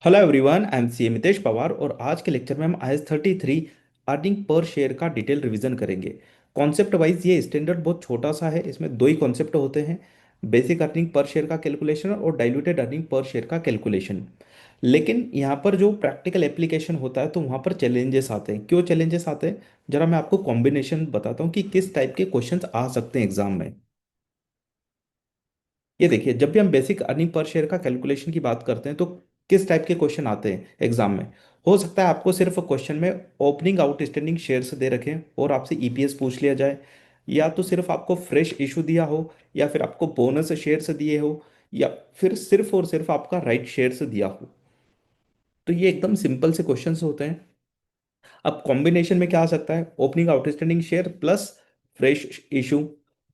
Hello everyone, I am C Mitesh Pawar और आज के लेक्चर में हम IS 33 अर्निंग पर शेयर का डिटेल रिवीजन करेंगे। कॉन्सेप्ट वाइज ये स्टैंडर्ड बहुत छोटा सा है, इसमें दो ही कॉन्सेप्ट होते हैं। बेसिक अर्निंग पर शेयर का कैलकुलेशन और डाइल्यूटेड अर्निंग पर शेयर का कैलकुलेशन। लेकिन यहाँ पर जो प्रैक्टिकल एप्लीकेशन होता है तो वहाँ पर चैलेंजेस आते हैं। क्यों चैलेंजेस आते हैं, जरा मैं आपको कॉम्बिनेशन बताता हूँ कि किस टाइप के क्वेश्चंस आ सकते हैं एग्जाम में। ये देखिए, जब भी हम बेसिक अर्निंग पर शेयर का कैलकुलेशन की बात करते हैं तो किस टाइप के क्वेश्चन आते हैं एग्जाम में। हो सकता है आपको सिर्फ क्वेश्चन में ओपनिंग आउटस्टैंडिंग शेयर्स दे रखें और आपसे ईपीएस पूछ लिया जाए, या तो सिर्फ आपको फ्रेश इशू दिया हो, या फिर आपको बोनस शेयर्स दिए हो, या फिर सिर्फ और सिर्फ आपका राइट शेयर्स दिया हो। तो ये एकदम सिंपल से क्वेश्चंस होते हैं। अब कॉम्बिनेशन में क्या आ सकता है, opening outstanding share plus fresh issue.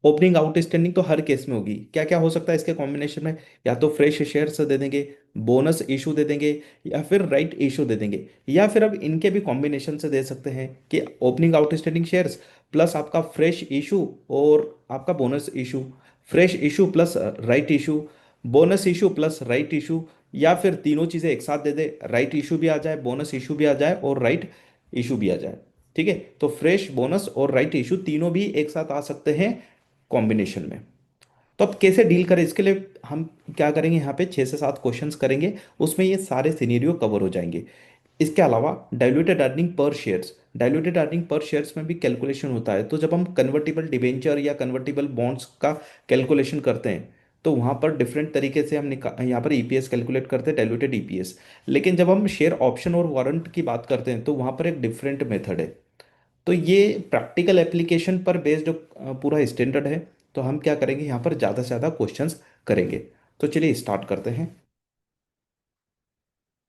Opening outstanding तो हर केस में होगी, क्या क्या हो सकता है इसके कॉम्बिनेशन में, या तो फ्रेश शेयर्स दे देंगे, बोनस इशू दे देंगे, या फिर राइट इशू दे देंगे, या फिर अब इनके भी कॉम्बिनेशन से दे सकते हैं कि ओपनिंग आउटस्टैंडिंग शेयर्स प्लस आपका फ्रेश इशू और आपका bonus issue, fresh issue plus right issue, bonus issue plus right issue, या फिर तीनों चीजें एक साथ दे दे, राइट इशू भी आ जाए, बोनस इशू भी आ जाए और राइट इशू भी आ जाए। ठीक है, तो फ्रेश, बोनस और राइट इशू तीनों भी एक साथ आ सकते हैं कॉम्बिनेशन में। तो अब कैसे डील करें, इसके लिए हम क्या करेंगे, यहाँ पे 6 से 7 क्वेश्चंस करेंगे, उसमें ये सारे सिनेरियो कवर हो जाएंगे। इसके अलावा diluted earning per shares, diluted earning per shares में भी कैलकुलेशन होता है। तो जब हम कन्वर्टिबल डिबेंचर या कन्वर्टिबल बॉन्ड्स का कैलकुलेशन करते हैं तो वहाँ पर डिफरेंट तरीके से हम यहाँ पर ईपीएस कैलकुलेट करते हैं, डाइल्यूटेड ईपीएस। लेकिन जब हम शेयर ऑप्शन और वारंट की बात करते हैं तो वहाँ पर एक डिफरेंट मेथड है। तो ये प्रैक्टिकल एप्लीकेशन पर बेस्ड पूरा स्टैंडर्ड है। तो हम क्या करेंगे, यहाँ पर ज़्यादा से ज़्यादा क्वेश्चंस करेंगे। तो चलिए स्टार्ट करते हैं।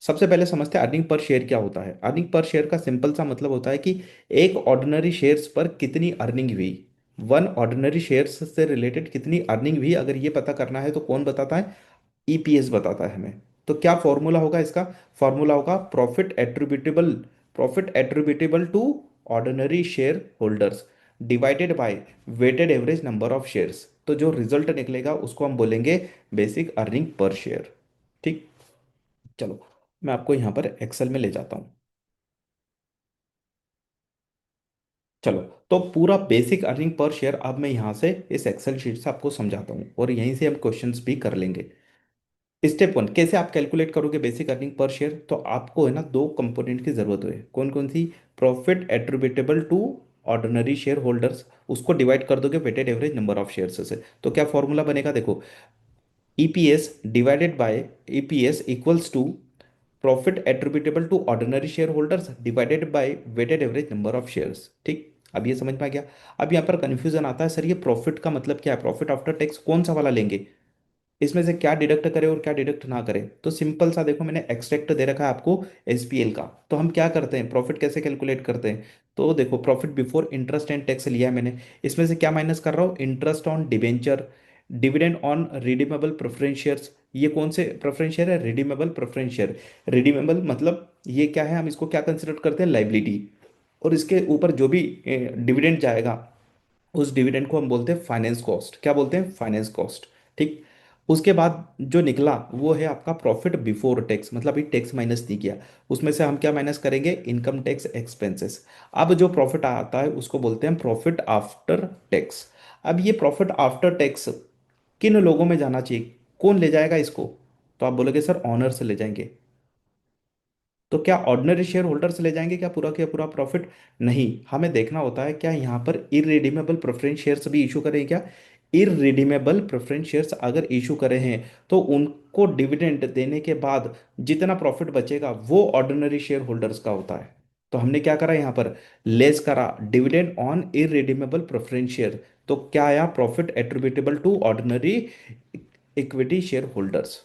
सबसे पहले समझते हैं अर्निंग पर शेयर क्या होता है। अर्निंग पर शेयर का सिंपल सा मतलब होता है कि एक ऑर्डिनरी शेयर्स पर कितनी अर्निंग हुई। वन ऑर्डिनरी शेयर्स से रिलेटेड कितनी अर्निंग हुई, अगर ये पता करना है तो कौन बताता है, ईपीएस बताता है हमें। तो क्या फॉर्मूला होगा इसका, फॉर्मूला होगा profit attributable to ordinary share holders divided by weighted average number of shares. तो जो रिजल्ट निकलेगा उसको हम बोलेंगे बेसिक अर्निंग पर शेयर। ठीक, चलो मैं आपको यहाँ पर एक्सेल में ले जाता हूँ। चलो, तो पूरा बेसिक अर्निंग पर शेयर अब मैं यहाँ से इस एक्सेल शीट से आपको समझाता हूँ और यहीं से हम क्वेश्चंस भी कर लेंगे। स्टेप 1, कैसे आप कैलकुलेट करोगे बेसिक अर्निंग पर शेयर। तो आपको है ना दो कंपोनेंट की जरूरत है, कौन कौन सी, profit attributable to ordinary share holders, उसको डिवाइड कर दोगे weighted average number of shares से। तो क्या फॉर्मूला बनेगा, देखो, EPS divided by EPS equals to profit attributable to ordinary share holders divided by weighted average number of shares. ठीक, अब ये समझ में आ गया। अब यहाँ पर कंफ्यूजन आता है, सर ये प्रॉफिट का मतलब क्या है, प्रॉफिट आफ्टर टैक्स कौन सा वाला लेंगे, इसमें से क्या डिडक्ट करें और क्या डिडक्ट ना करें। तो सिंपल सा देखो, मैंने एक्सट्रैक्ट दे रखा है आपको एसपीएल का। तो हम क्या करते हैं, प्रॉफिट कैसे कैलकुलेट करते हैं। तो देखो, profit before interest and tax लिया है मैंने, इसमें से क्या माइनस कर रहा हूँ, interest on debenture, dividend on redeemable preference shares. ये कौन से प्रेफरेंस शेयर है, रिडीमेबल प्रेफरेंस शेयर। रिडीमेबल मतलब ये क्या है, हम इसको क्या कंसिडर करते हैं, लाइबिलिटी। और इसके ऊपर जो भी डिविडेंड जाएगा उस डिविडेंड को हम बोलते हैं फाइनेंस कॉस्ट। क्या बोलते हैं, फाइनेंस कॉस्ट। ठीक, उसके बाद जो निकला वो है आपका प्रॉफिट बिफोर टैक्स, मतलब अभी टैक्स माइनस नहीं किया, उसमें से हम क्या माइनस करेंगे, इनकम टैक्स एक्सपेंसेस। अब जो प्रॉफिट आता है उसको बोलते हैं प्रॉफिट आफ्टर टैक्स। अब ये प्रॉफिट आफ्टर टैक्स किन लोगों में जाना चाहिए, कौन ले जाएगा इसको। तो आप बोलोगे सर ऑनर से ले जाएंगे। तो क्या ऑर्डिनरी शेयर होल्डर से ले जाएंगे क्या पूरा प्रॉफिट, नहीं, हमें देखना होता है क्या यहाँ पर इररिडीमेबल प्रेफरेंस शेयर्स भी इशू करें क्या। इररिडीमेबल प्रेफरेंस शेयर्स अगर इशू करे हैं तो उनको डिविडेंड देने के बाद जितना प्रॉफिट बचेगा वो ऑर्डिनरी शेयर होल्डर्स का होता है। तो हमने क्या करा यहाँ पर, लेस करा dividend on irredeemable preference share. तो क्या आया, profit attributable to ordinary equity share holders.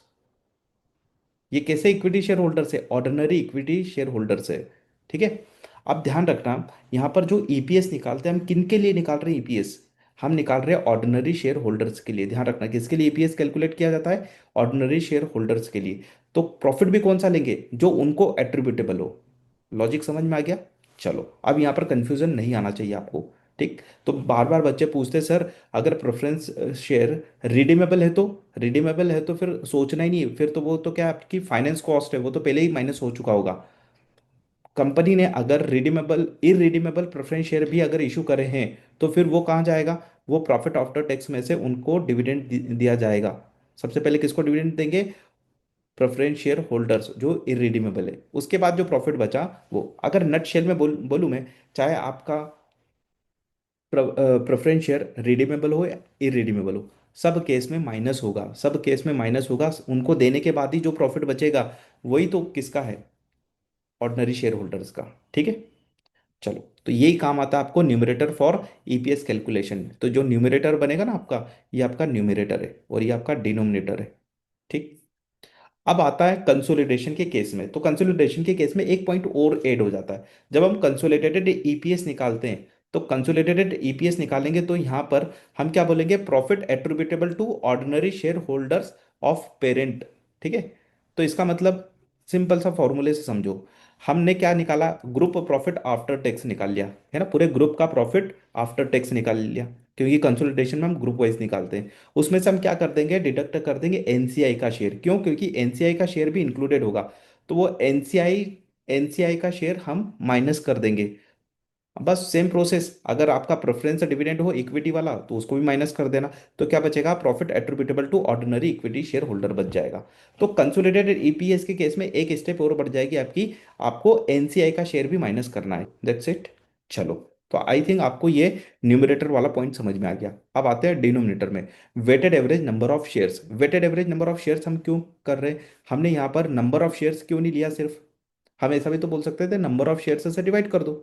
ये कैसे इक्विटी शेयर होल्डर से, ऑर्डिनरी इक्विटी शेयर होल्डर से। ठीक है, अब ध्यान रखना, यहाँ पर जो ईपीएस निकालते हैं हम किन के लिए निकाल रहे हैं ईपीएस, हम निकाल रहे हैं ऑर्डिनरी शेयर होल्डर्स के लिए। ध्यान रखना किसके लिए ईपीएस कैलकुलेट किया जाता है, ऑर्डिनरी शेयर होल्डर्स के लिए। तो प्रॉफिट भी कौन सा लेंगे, जो उनको एट्रीब्यूटेबल हो। लॉजिक समझ में आ गया। चलो, अब यहाँ पर कंफ्यूजन नहीं आना चाहिए आपको। ठीक। तो बार बार बच्चे पूछते सर, अगर प्रेफरेंस शेयर रिडीमेबल है तो, रिडीमेबल है तो फिर सोचना ही नहीं, फिर तो वो तो क्या आपकी फाइनेंस कॉस्ट है, वो तो पहले ही माइनस हो चुका होगा। कंपनी ने अगर रिडीमेबल इरिडीमेबल प्रेफरेंस शेयर भी अगर इशू करे हैं, तो फिर वो कहाँ जाएगा? वो प्रॉफिट आफ्टर टैक्स में से उनको डिविडेंड दिया जाएगा। सबसे पहले किसको डिविडेंड देंगे? प्रेफरेंस शेयर होल्डर्स जो इरिडीमेबल है। उसके बाद जो प्रॉफिट बचा, वो अगर नट शेल में बोलूँ मैं, चाहे आपका प्रेफरेंस शेयर रिडीमेबल हो या इरिडीमेबल हो, सब केस में माइनस होगा, सब केस में माइनस होगा। उनको देने के बाद ही जो प्रॉफिट बचेगा, वही तो किसका है? ऑर्डिनरी शेयर होल्डर्स का। ठीक है। चलो, तो यही काम आता है आपको न्यूमरेटर फॉर ईपीएस कैलकुलेशन में। तो जो न्यूमरेटर बनेगा ना आपका, ये आपका न्यूमरेटर है और ये आपका डिनोमिनेटर है। ठीक। अब आता है कंसोलिडेशन के केस में। तो कंसोलिडेशन के केस में एक पॉइंट और ऐड हो जाता है। जब हम कंसोलिडेटेड ईपीएस निकालते हैं, तो कंसोलिडेटेड ईपीएस निकालेंगे तो यहाँ पर हम क्या बोलेंगे? Profit attributable to ordinary share holders of parent. ठीक है। तो इसका मतलब सिंपल सा फॉर्मूले से समझो। हमने क्या निकाला? ग्रुप प्रॉफिट आफ्टर टैक्स निकाल लिया है ना, पूरे ग्रुप का प्रॉफिट आफ्टर टैक्स निकाल लिया, क्योंकि कंसोलिडेशन में हम ग्रुप वाइज निकालते हैं। उसमें से हम क्या कर देंगे? डिडक्ट कर देंगे एनसीआई का शेयर। क्यों? क्योंकि एनसीआई का शेयर भी इंक्लूडेड होगा। तो वो एनसीआई एनसीआई का शेयर हम माइनस कर देंगे। बस सेम प्रोसेस, अगर आपका प्रेफरेंस डिविडेंड हो इक्विटी वाला, तो उसको भी माइनस कर देना। तो क्या बचेगा? Profit attributable to ordinary equity share holder बच जाएगा। तो कंसोलिडेटेड ईपीएस के केस में एक स्टेप और बढ़ जाएगी आपकी, आपको एनसीआई का शेयर भी माइनस करना है। That's it. चलो, तो आई थिंक आपको ये न्यूमरेटर वाला पॉइंट समझ में आ गया। अब आते हैं डिनोमिनेटर में। Weighted average number of shares. Weighted average number of shares हम क्यों कर रहे हैं? हमने यहाँ पर नंबर ऑफ शेयर्स क्यों नहीं लिया सिर्फ? हम ऐसा भी तो बोल सकते थे नंबर ऑफ शेयर्स से डिवाइड कर दो।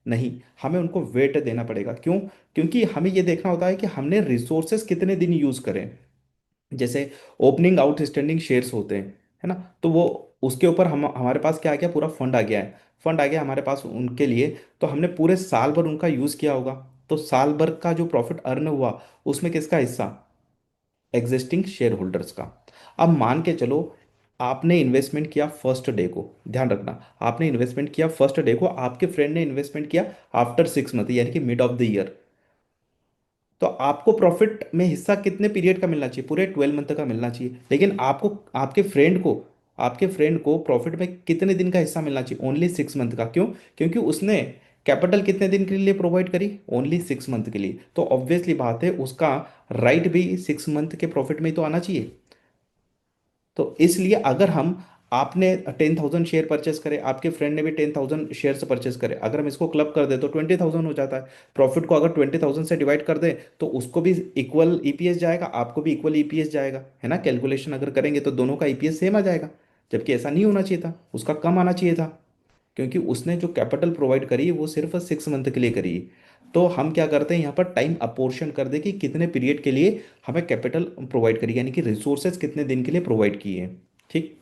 नहीं, हमें उनको वेट देना पड़ेगा। क्यों? क्योंकि हमें ये देखना होता है कि हमने रिसोर्सेस कितने दिन यूज करें। जैसे ओपनिंग आउटस्टैंडिंग शेयर्स होते हैं, है ना, तो वो उसके ऊपर हम हमारे पास क्या आ गया? पूरा फंड आ गया है। फंड आ गया हमारे पास उनके लिए। तो हमने पूरे साल भर उनका यूज किया होगा। तो साल भर का जो प्रॉफिट अर्न हुआ, उसमें किसका हिस्सा? एग्जिस्टिंग शेयर होल्डर्स का। अब मान के चलो, आपने इन्वेस्टमेंट किया फर्स्ट डे को, ध्यान रखना, आपने इन्वेस्टमेंट किया फर्स्ट डे को, आपके फ्रेंड ने इन्वेस्टमेंट किया आफ्टर 6 मंथ, यानी कि मिड ऑफ द ईयर। तो आपको प्रॉफिट में हिस्सा कितने पीरियड का मिलना चाहिए? पूरे 12 मंथ का मिलना चाहिए। लेकिन आपको, आपके फ्रेंड को प्रॉफिट में कितने दिन का हिस्सा मिलना चाहिए? ओनली 6 मंथ का। क्यों? क्योंकि उसने कैपिटल कितने दिन के लिए प्रोवाइड करी? ओनली 6 मंथ के लिए। तो ऑब्वियसली बात है, उसका राइट भी 6 मंथ के प्रॉफिट में ही तो आना चाहिए। तो इसलिए अगर हम, आपने 10,000 शेयर परचेस करे, आपके फ्रेंड ने भी 10,000 शेयर परचेस करे, अगर हम इसको क्लब कर दे तो 20,000 हो जाता है। प्रॉफिट को अगर 20,000 से डिवाइड कर दे, तो उसको भी इक्वल ईपीएस जाएगा, आपको भी इक्वल ईपीएस जाएगा, है ना। कैलकुलेशन अगर करेंगे तो दोनों का ईपीएस सेम आ जाएगा। जबकि ऐसा नहीं होना चाहिए था, उसका कम आना चाहिए था। क्योंकि उसने जो कैपिटल प्रोवाइड करी है वो सिर्फ 6 मंथ के लिए करी है। तो हम क्या करते हैं यहाँ पर? टाइम अपोर्शन कर दे कि कितने पीरियड के लिए हमें कैपिटल प्रोवाइड करी, यानी कि रिसोर्सेज कितने दिन के लिए प्रोवाइड किए हैं। ठीक।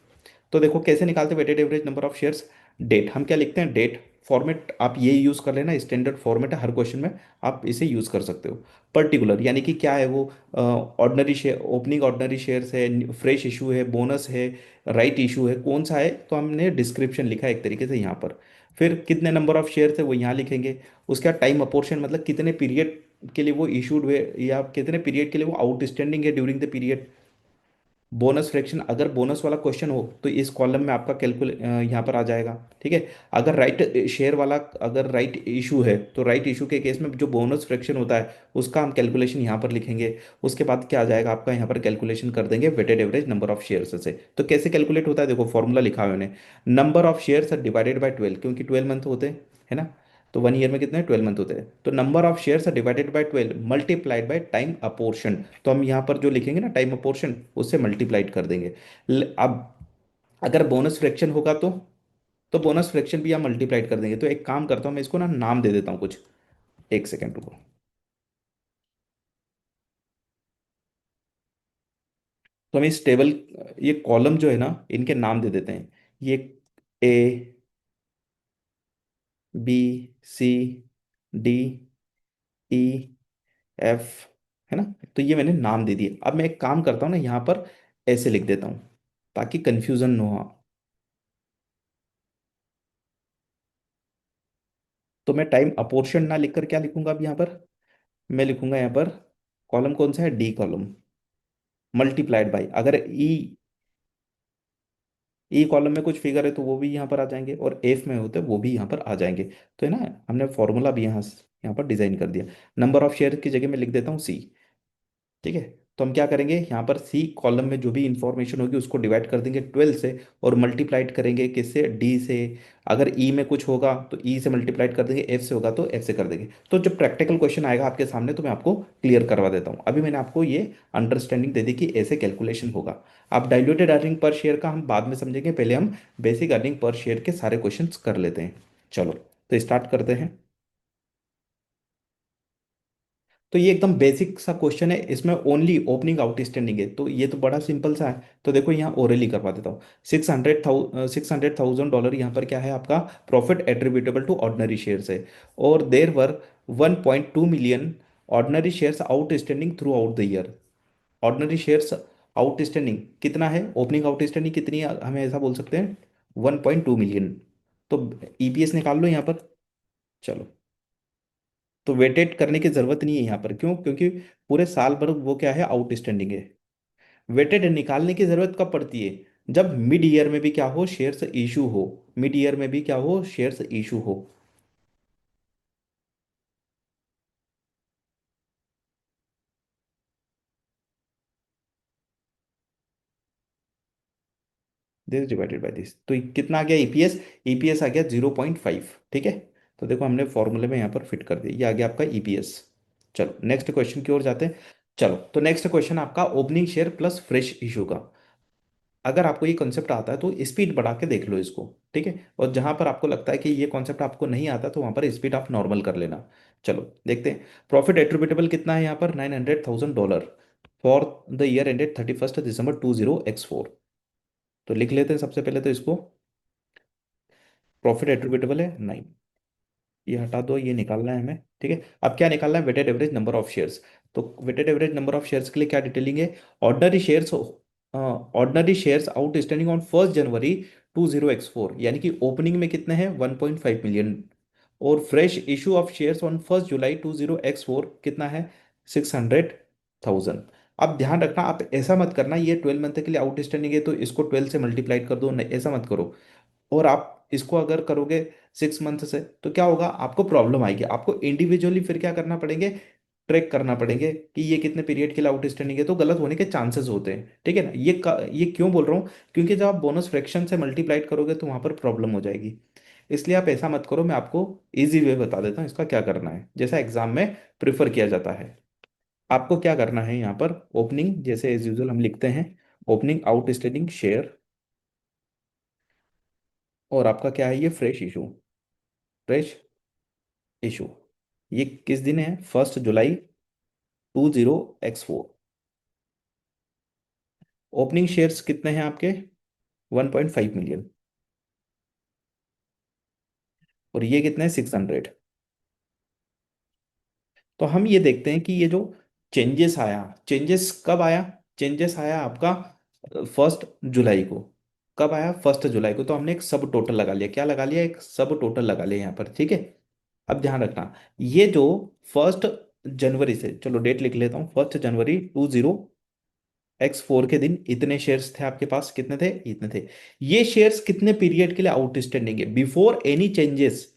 तो देखो कैसे निकालते हैं weighted average number of shares. Date, हम क्या लिखते हैं? डेट फॉर्मेट आप ये यूज़ कर लेना, स्टैंडर्ड फॉर्मेट है हर क्वेश्चन में, आप इसे यूज़ कर सकते हो। पर्टिकुलर यानी कि क्या है वो? Ordinary share, opening ordinary shares है, फ्रेश इशू है, बोनस है, राइट इशू है, कौन सा है? तो हमने डिस्क्रिप्शन लिखा है एक तरीके से यहाँ पर। फिर कितने नंबर ऑफ शेयर्स है वो यहाँ लिखेंगे। उसका टाइम अपोर्शन, मतलब कितने पीरियड के लिए वो इशूड हुए, या कितने पीरियड के लिए वो आउटस्टैंडिंग है during the period. Bonus fraction, अगर बोनस वाला क्वेश्चन हो तो इस कॉलम में आपका यहाँ पर आ जाएगा। ठीक है। अगर राइट शेयर वाला, अगर राइट इशू है, तो राइट इशू के केस में जो बोनस फ्रैक्शन होता है, उसका हम कैलकुलेशन यहाँ पर लिखेंगे। उसके बाद क्या आ जाएगा आपका? यहाँ पर कैलकुलेशन कर देंगे weighted average number of shares से। तो कैसे कैलकुलेट होता है? देखो फॉर्मूला लिखा है मैंने। Number of shares divided by 12, क्योंकि 12 मंथ होते हैं, है ना। तो 1 ईयर में कितने? 12 मंथ होते हैं। तो number of shares divided by 12 multiplied by time apportion. तो हम यहाँ पर जो लिखेंगे ना टाइम अपोर्शन, उससे मल्टीप्लाइड कर देंगे। अब अगर बोनस फ्रैक्शन होगा तो बोनस फ्रैक्शन भी हम मल्टीप्लाइड कर देंगे। तो एक काम करता हूँ, मैं इसको ना नाम दे देता हूँ कुछ। एक सेकेंड रुको। तो हम इस टेबल, ये कॉलम जो है ना, इनके नाम दे देते हैं। ये ए, बी, सी, डी, ई, एफ, है ना। तो ये मैंने नाम दे दिए। अब मैं एक काम करता हूँ ना, यहाँ पर ऐसे लिख देता हूँ ताकि कंफ्यूजन ना हो। तो मैं टाइम अपोर्शन ना लिखकर क्या लिखूंगा अब यहाँ पर, मैं लिखूंगा यहाँ पर कॉलम कौन सा है, डी कॉलम, मल्टीप्लाइड बाई, अगर ई कॉलम में कुछ फिगर है तो वो भी यहाँ पर आ जाएंगे, और एफ में होते वो भी यहाँ पर आ जाएंगे। तो है ना, हमने फॉर्मूला भी यहाँ पर डिजाइन कर दिया। नंबर ऑफ शेयर की जगह मैं लिख देता हूँ सी। ठीक है, तो हम क्या करेंगे, यहाँ पर सी कॉलम में जो भी इंफॉर्मेशन होगी उसको डिवाइड कर देंगे 12 से, और मल्टीप्लाइड करेंगे किससे, डी से। अगर ई में कुछ होगा तो ई से मल्टीप्लाइड कर देंगे, एफ से होगा तो एफ से कर देंगे। तो जब प्रैक्टिकल क्वेश्चन आएगा आपके सामने तो मैं आपको क्लियर करवा देता हूँ, अभी मैंने आपको ये अंडरस्टैंडिंग दे दी कि ऐसे कैलकुलेशन होगा। आप डाइल्यूटेड अर्निंग पर शेयर का हम बाद में समझेंगे, पहले हम बेसिक अर्निंग पर शेयर के सारे क्वेश्चन कर लेते हैं। चलो, तो स्टार्ट करते हैं। तो ये एकदम बेसिक सा क्वेश्चन है, इसमें ओनली ओपनिंग आउटस्टैंडिंग है, तो ये तो बड़ा सिंपल सा है। तो देखो यहाँ ओरली करवा देता हूँ। 600,000 डॉलर यहाँ पर क्या है आपका, profit attributable to ordinary shares है। और there were 1.2 million ordinary shares outstanding throughout the year. Ordinary shares outstanding कितना है, ओपनिंग आउटस्टैंडिंग कितनी है, हमें ऐसा बोल सकते हैं 1.2 मिलियन। तो ईपीएस निकाल लो यहाँ पर। चलो, तो वेटेड करने की जरूरत नहीं है यहाँ पर, क्यों, क्योंकि पूरे साल भर वो क्या है, आउटस्टैंडिंग है। वेटेड निकालने की जरूरत कब पड़ती है, जब मिड ईयर में भी क्या हो, शेयर्स इशू हो। मिड ईयर में भी क्या हो, शेयर्स इशू हो। दिस डिवाइडेड बाय दिस, तो कितना आ गया ईपीएस, ईपीएस आ गया 0.5। ठीक है, तो देखो हमने फॉर्मूले में यहाँ पर फिट कर दिया, ये आ गया आपका ईपीएस। चलो नेक्स्ट क्वेश्चन की ओर जाते हैं। चलो, तो नेक्स्ट क्वेश्चन आपका opening share plus fresh issue का। अगर आपको ये कॉन्सेप्ट आता है तो स्पीड बढ़ा के देख लो इसको। ठीक है, और जहां पर आपको लगता है कि ये कॉन्सेप्ट आपको नहीं आता तो वहां पर स्पीड आप नॉर्मल कर लेना। चलो देखते हैं। प्रॉफिट एट्रीब्यूटेबल कितना है यहाँ पर, $900,000 for the year ended 31 December 20x4। तो लिख लेते हैं सबसे पहले तो इसको। प्रॉफिट एट्रीब्यूटेबल है 9, ये हटा दो, ये निकालना है हमें। ठीक है, अब क्या निकालना है, weighted average number of shares. तो weighted average number of shares के लिए क्या डिटेलिंग है, ordinary shares outstanding on 1 January 20x4, यानी कि ओपनिंग में कितने हैं 1.5 मिलियन। और fresh issue of shares on 1 July 20x4 कितना है, 600,000। अब ध्यान रखना, आप ऐसा मत करना ये 12 मंथ के लिए आउटस्टैंडिंग है तो इसको 12 से मल्टीप्लाइड कर दो, नहीं ऐसा मत करो। और आप इसको अगर करोगे 6 मंथ से तो क्या होगा, आपको प्रॉब्लम आएगी, आपको इंडिविजुअली फिर क्या करना पड़ेंगे, ट्रैक करना पड़ेंगे कि ये कितने पीरियड के लिए आउटस्टैंडिंग है, तो गलत होने के चांसेस होते हैं। ठीक है ना, ये क्यों बोल रहा हूँ, क्योंकि जब आप बोनस फ्रैक्शन से मल्टीप्लाइड करोगे तो वहां पर प्रॉब्लम हो जाएगी। इसलिए आप ऐसा मत करो, मैं आपको इजी वे बता देता हूँ इसका क्या करना है, जैसा एग्जाम में प्रिफर किया जाता है। आपको क्या करना है यहाँ पर, ओपनिंग जैसे एज यूजुअल हम लिखते हैं, ओपनिंग आउटस्टैंडिंग शेयर, और आपका क्या है, ये फ्रेश इशू, फ्रेश इशू, ये किस दिन है, 1 जुलाई 20x4। ओपनिंग शेयर्स कितने हैं आपके, 1.5 मिलियन, और ये कितने हैं, 600। तो हम ये देखते हैं कि ये जो चेंजेस आया, चेंजेस कब आया, चेंजेस आया आपका 1 जुलाई को। कब आया, 1 जुलाई को, तो हमने एक सब टोटल लगा लिया, क्या लगा लिया, एक सब टोटल लगा लिया यहाँ पर। ठीक है, अब ध्यान रखना, ये जो 1 जनवरी से, चलो डेट लिख लेता हूँ, 1 जनवरी 20x4 के दिन इतने शेयर्स थे आपके पास, कितने थे, इतने थे। ये शेयर्स कितने पीरियड के लिए आउटस्टैंडिंग है बिफोर एनी चेंजेस।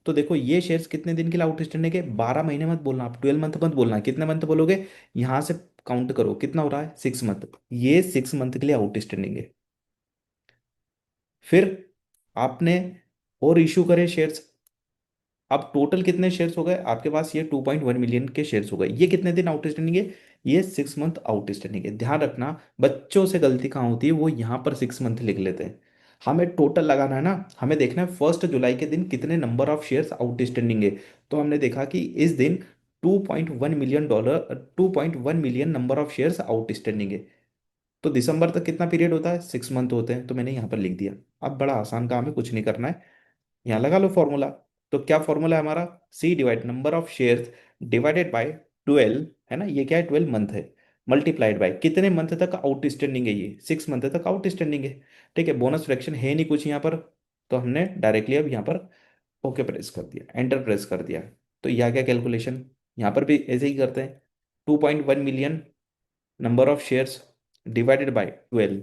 तो देखो ये शेयर्स कितने दिन के लिए आउटस्टैंडिंग है, 12 महीने मत बोलना, आप 12 मंथ मत बोलना, कितने मंथ बोलोगे, यहां से काउंट करो कितना हो रहा है, 6 मंथ। ये 6 मंथ के लिए आउटस्टैंडिंग है। फिर आपने और इशू करे शेयर्स, अब टोटल कितने शेयर्स हो गए आपके पास, ये 2.1 मिलियन के शेयर्स हो गए, ये कितने दिन आउटस्टैंडिंग है, ये 6 मंथ आउटस्टैंडिंग है। ध्यान रखना, बच्चों से गलती कहाँ होती है, वो यहाँ पर 6 मंथ लिख लेते हैं। हमें टोटल लगाना है ना, हमें देखना है 1 जुलाई के दिन कितने नंबर ऑफ शेयर्स आउटस्टैंडिंग है। तो हमने देखा कि इस दिन 2.1 million number of shares outstanding है। तो दिसंबर तक कितना पीरियड होता है, 6 मंथ होते हैं, तो मैंने यहाँ पर लिख दिया। अब बड़ा आसान काम है, कुछ नहीं करना है, यहाँ लगा लो फॉर्मूला। तो क्या फॉर्मूला है हमारा, C divide number of shares divided by 12, है ना, ये क्या है, 12 मंथ है, मल्टीप्लाइड बाय कितने मंथ तक आउटस्टैंडिंग है, ये 6 मंथ तक आउटस्टैंडिंग है। ठीक है, बोनस फ्रैक्शन है नहीं कुछ यहाँ पर, तो हमने डायरेक्टली अब यहाँ पर ओके प्रेस कर दिया, एंटर प्रेस कर दिया। तो यह क्या कैलकुलेशन, यहाँ पर भी ऐसे ही करते हैं। 2.1 million number of shares divided by 12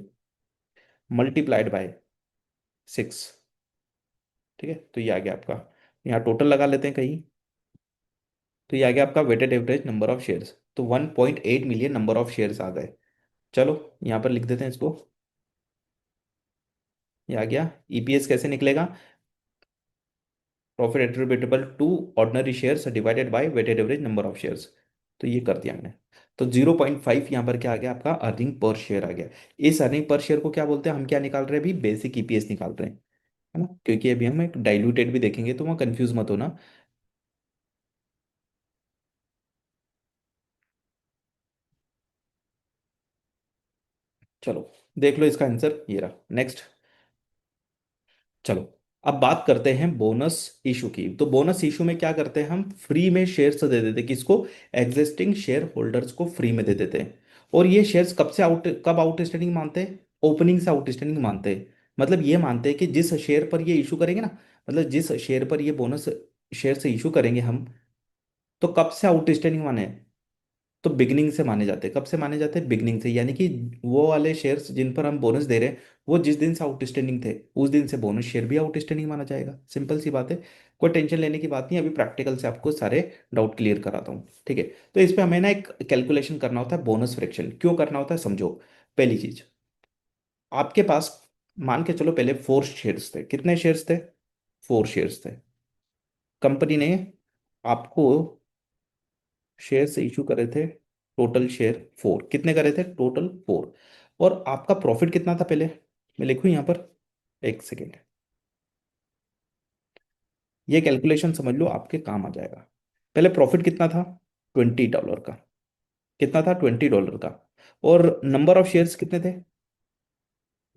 multiplied bye 6। ठीक है, तो ये आ गया आपका, यहाँ टोटल लगा लेते हैं कहीं। तो ये आ गया आपका weighted average number of shares, तो 1.8 मिलियन नंबर ऑफ शेयर्स आ गए। चलो यहाँ पर लिख देते हैं इसको। ये आ गया। ईपीएस कैसे निकलेगा, profit attributable to ordinary shares divided by weighted average number of shares. तो ये कर दिया मैंने। तो 0.5 यहाँ पर क्या आ गया आपका, अर्निंग पर शेयर आ गया। इस अर्निंग पर शेयर को क्या बोलते हैं, हम क्या निकाल रहे हैं अभी, बेसिक ईपीएस निकाल रहे हैं, है ना, क्योंकि अभी हम एक डाइल्यूटेड भी देखेंगे तो वहाँ कंफ्यूज मत होना। चलो देख लो इसका आंसर, ये रहा। नेक्स्ट। चलो अब बात करते हैं बोनस इशू की। तो बोनस इशू में क्या करते हैं, हम फ्री में शेयर्स दे देते हैं, किसको, एग्जिस्टिंग शेयर होल्डर्स को फ्री में दे देते हैं। और ये शेयर्स कब से आउट, कब आउटस्टैंडिंग मानते हैं, ओपनिंग से आउटस्टैंडिंग मानते हैं। मतलब ये मानते हैं कि जिस शेयर पर ये इशू करेंगे ना, मतलब जिस शेयर पर ये बोनस शेयर से इशू करेंगे हम, तो कब से आउटस्टैंडिंग माने, तो बिगनिंग से माने जाते हैं। कब से माने जाते हैं, बिगनिंग से, यानी कि वो वाले शेयर्स जिन पर हम बोनस दे रहे हैं, वो जिस दिन से आउटस्टैंडिंग थे उस दिन से बोनस शेयर भी आउटस्टैंडिंग माना जाएगा। सिंपल सी बात है, कोई टेंशन लेने की बात नहीं। अभी प्रैक्टिकल से आपको सारे डाउट क्लियर कराता हूँ, ठीक है। तो इस पे हमें ना एक कैलकुलेशन करना होता है, बोनस फ्रैक्शन क्यों करना होता है समझो। पहली चीज, आपके पास मान के चलो पहले 4 शेयर्स थे। कितने शेयर्स थे, 4 शेयर्स थे। कंपनी ने आपको शेयर से इशू करे थे, टोटल शेयर 4, कितने करे थे, टोटल 4। और आपका प्रॉफिट कितना था पहले, मैं लिखूं यहाँ पर, एक सेकेंड, ये कैलकुलेशन समझ लो आपके काम आ जाएगा। पहले प्रॉफिट कितना था, $20 का। कितना था, $20 का। और नंबर ऑफ शेयर्स कितने थे,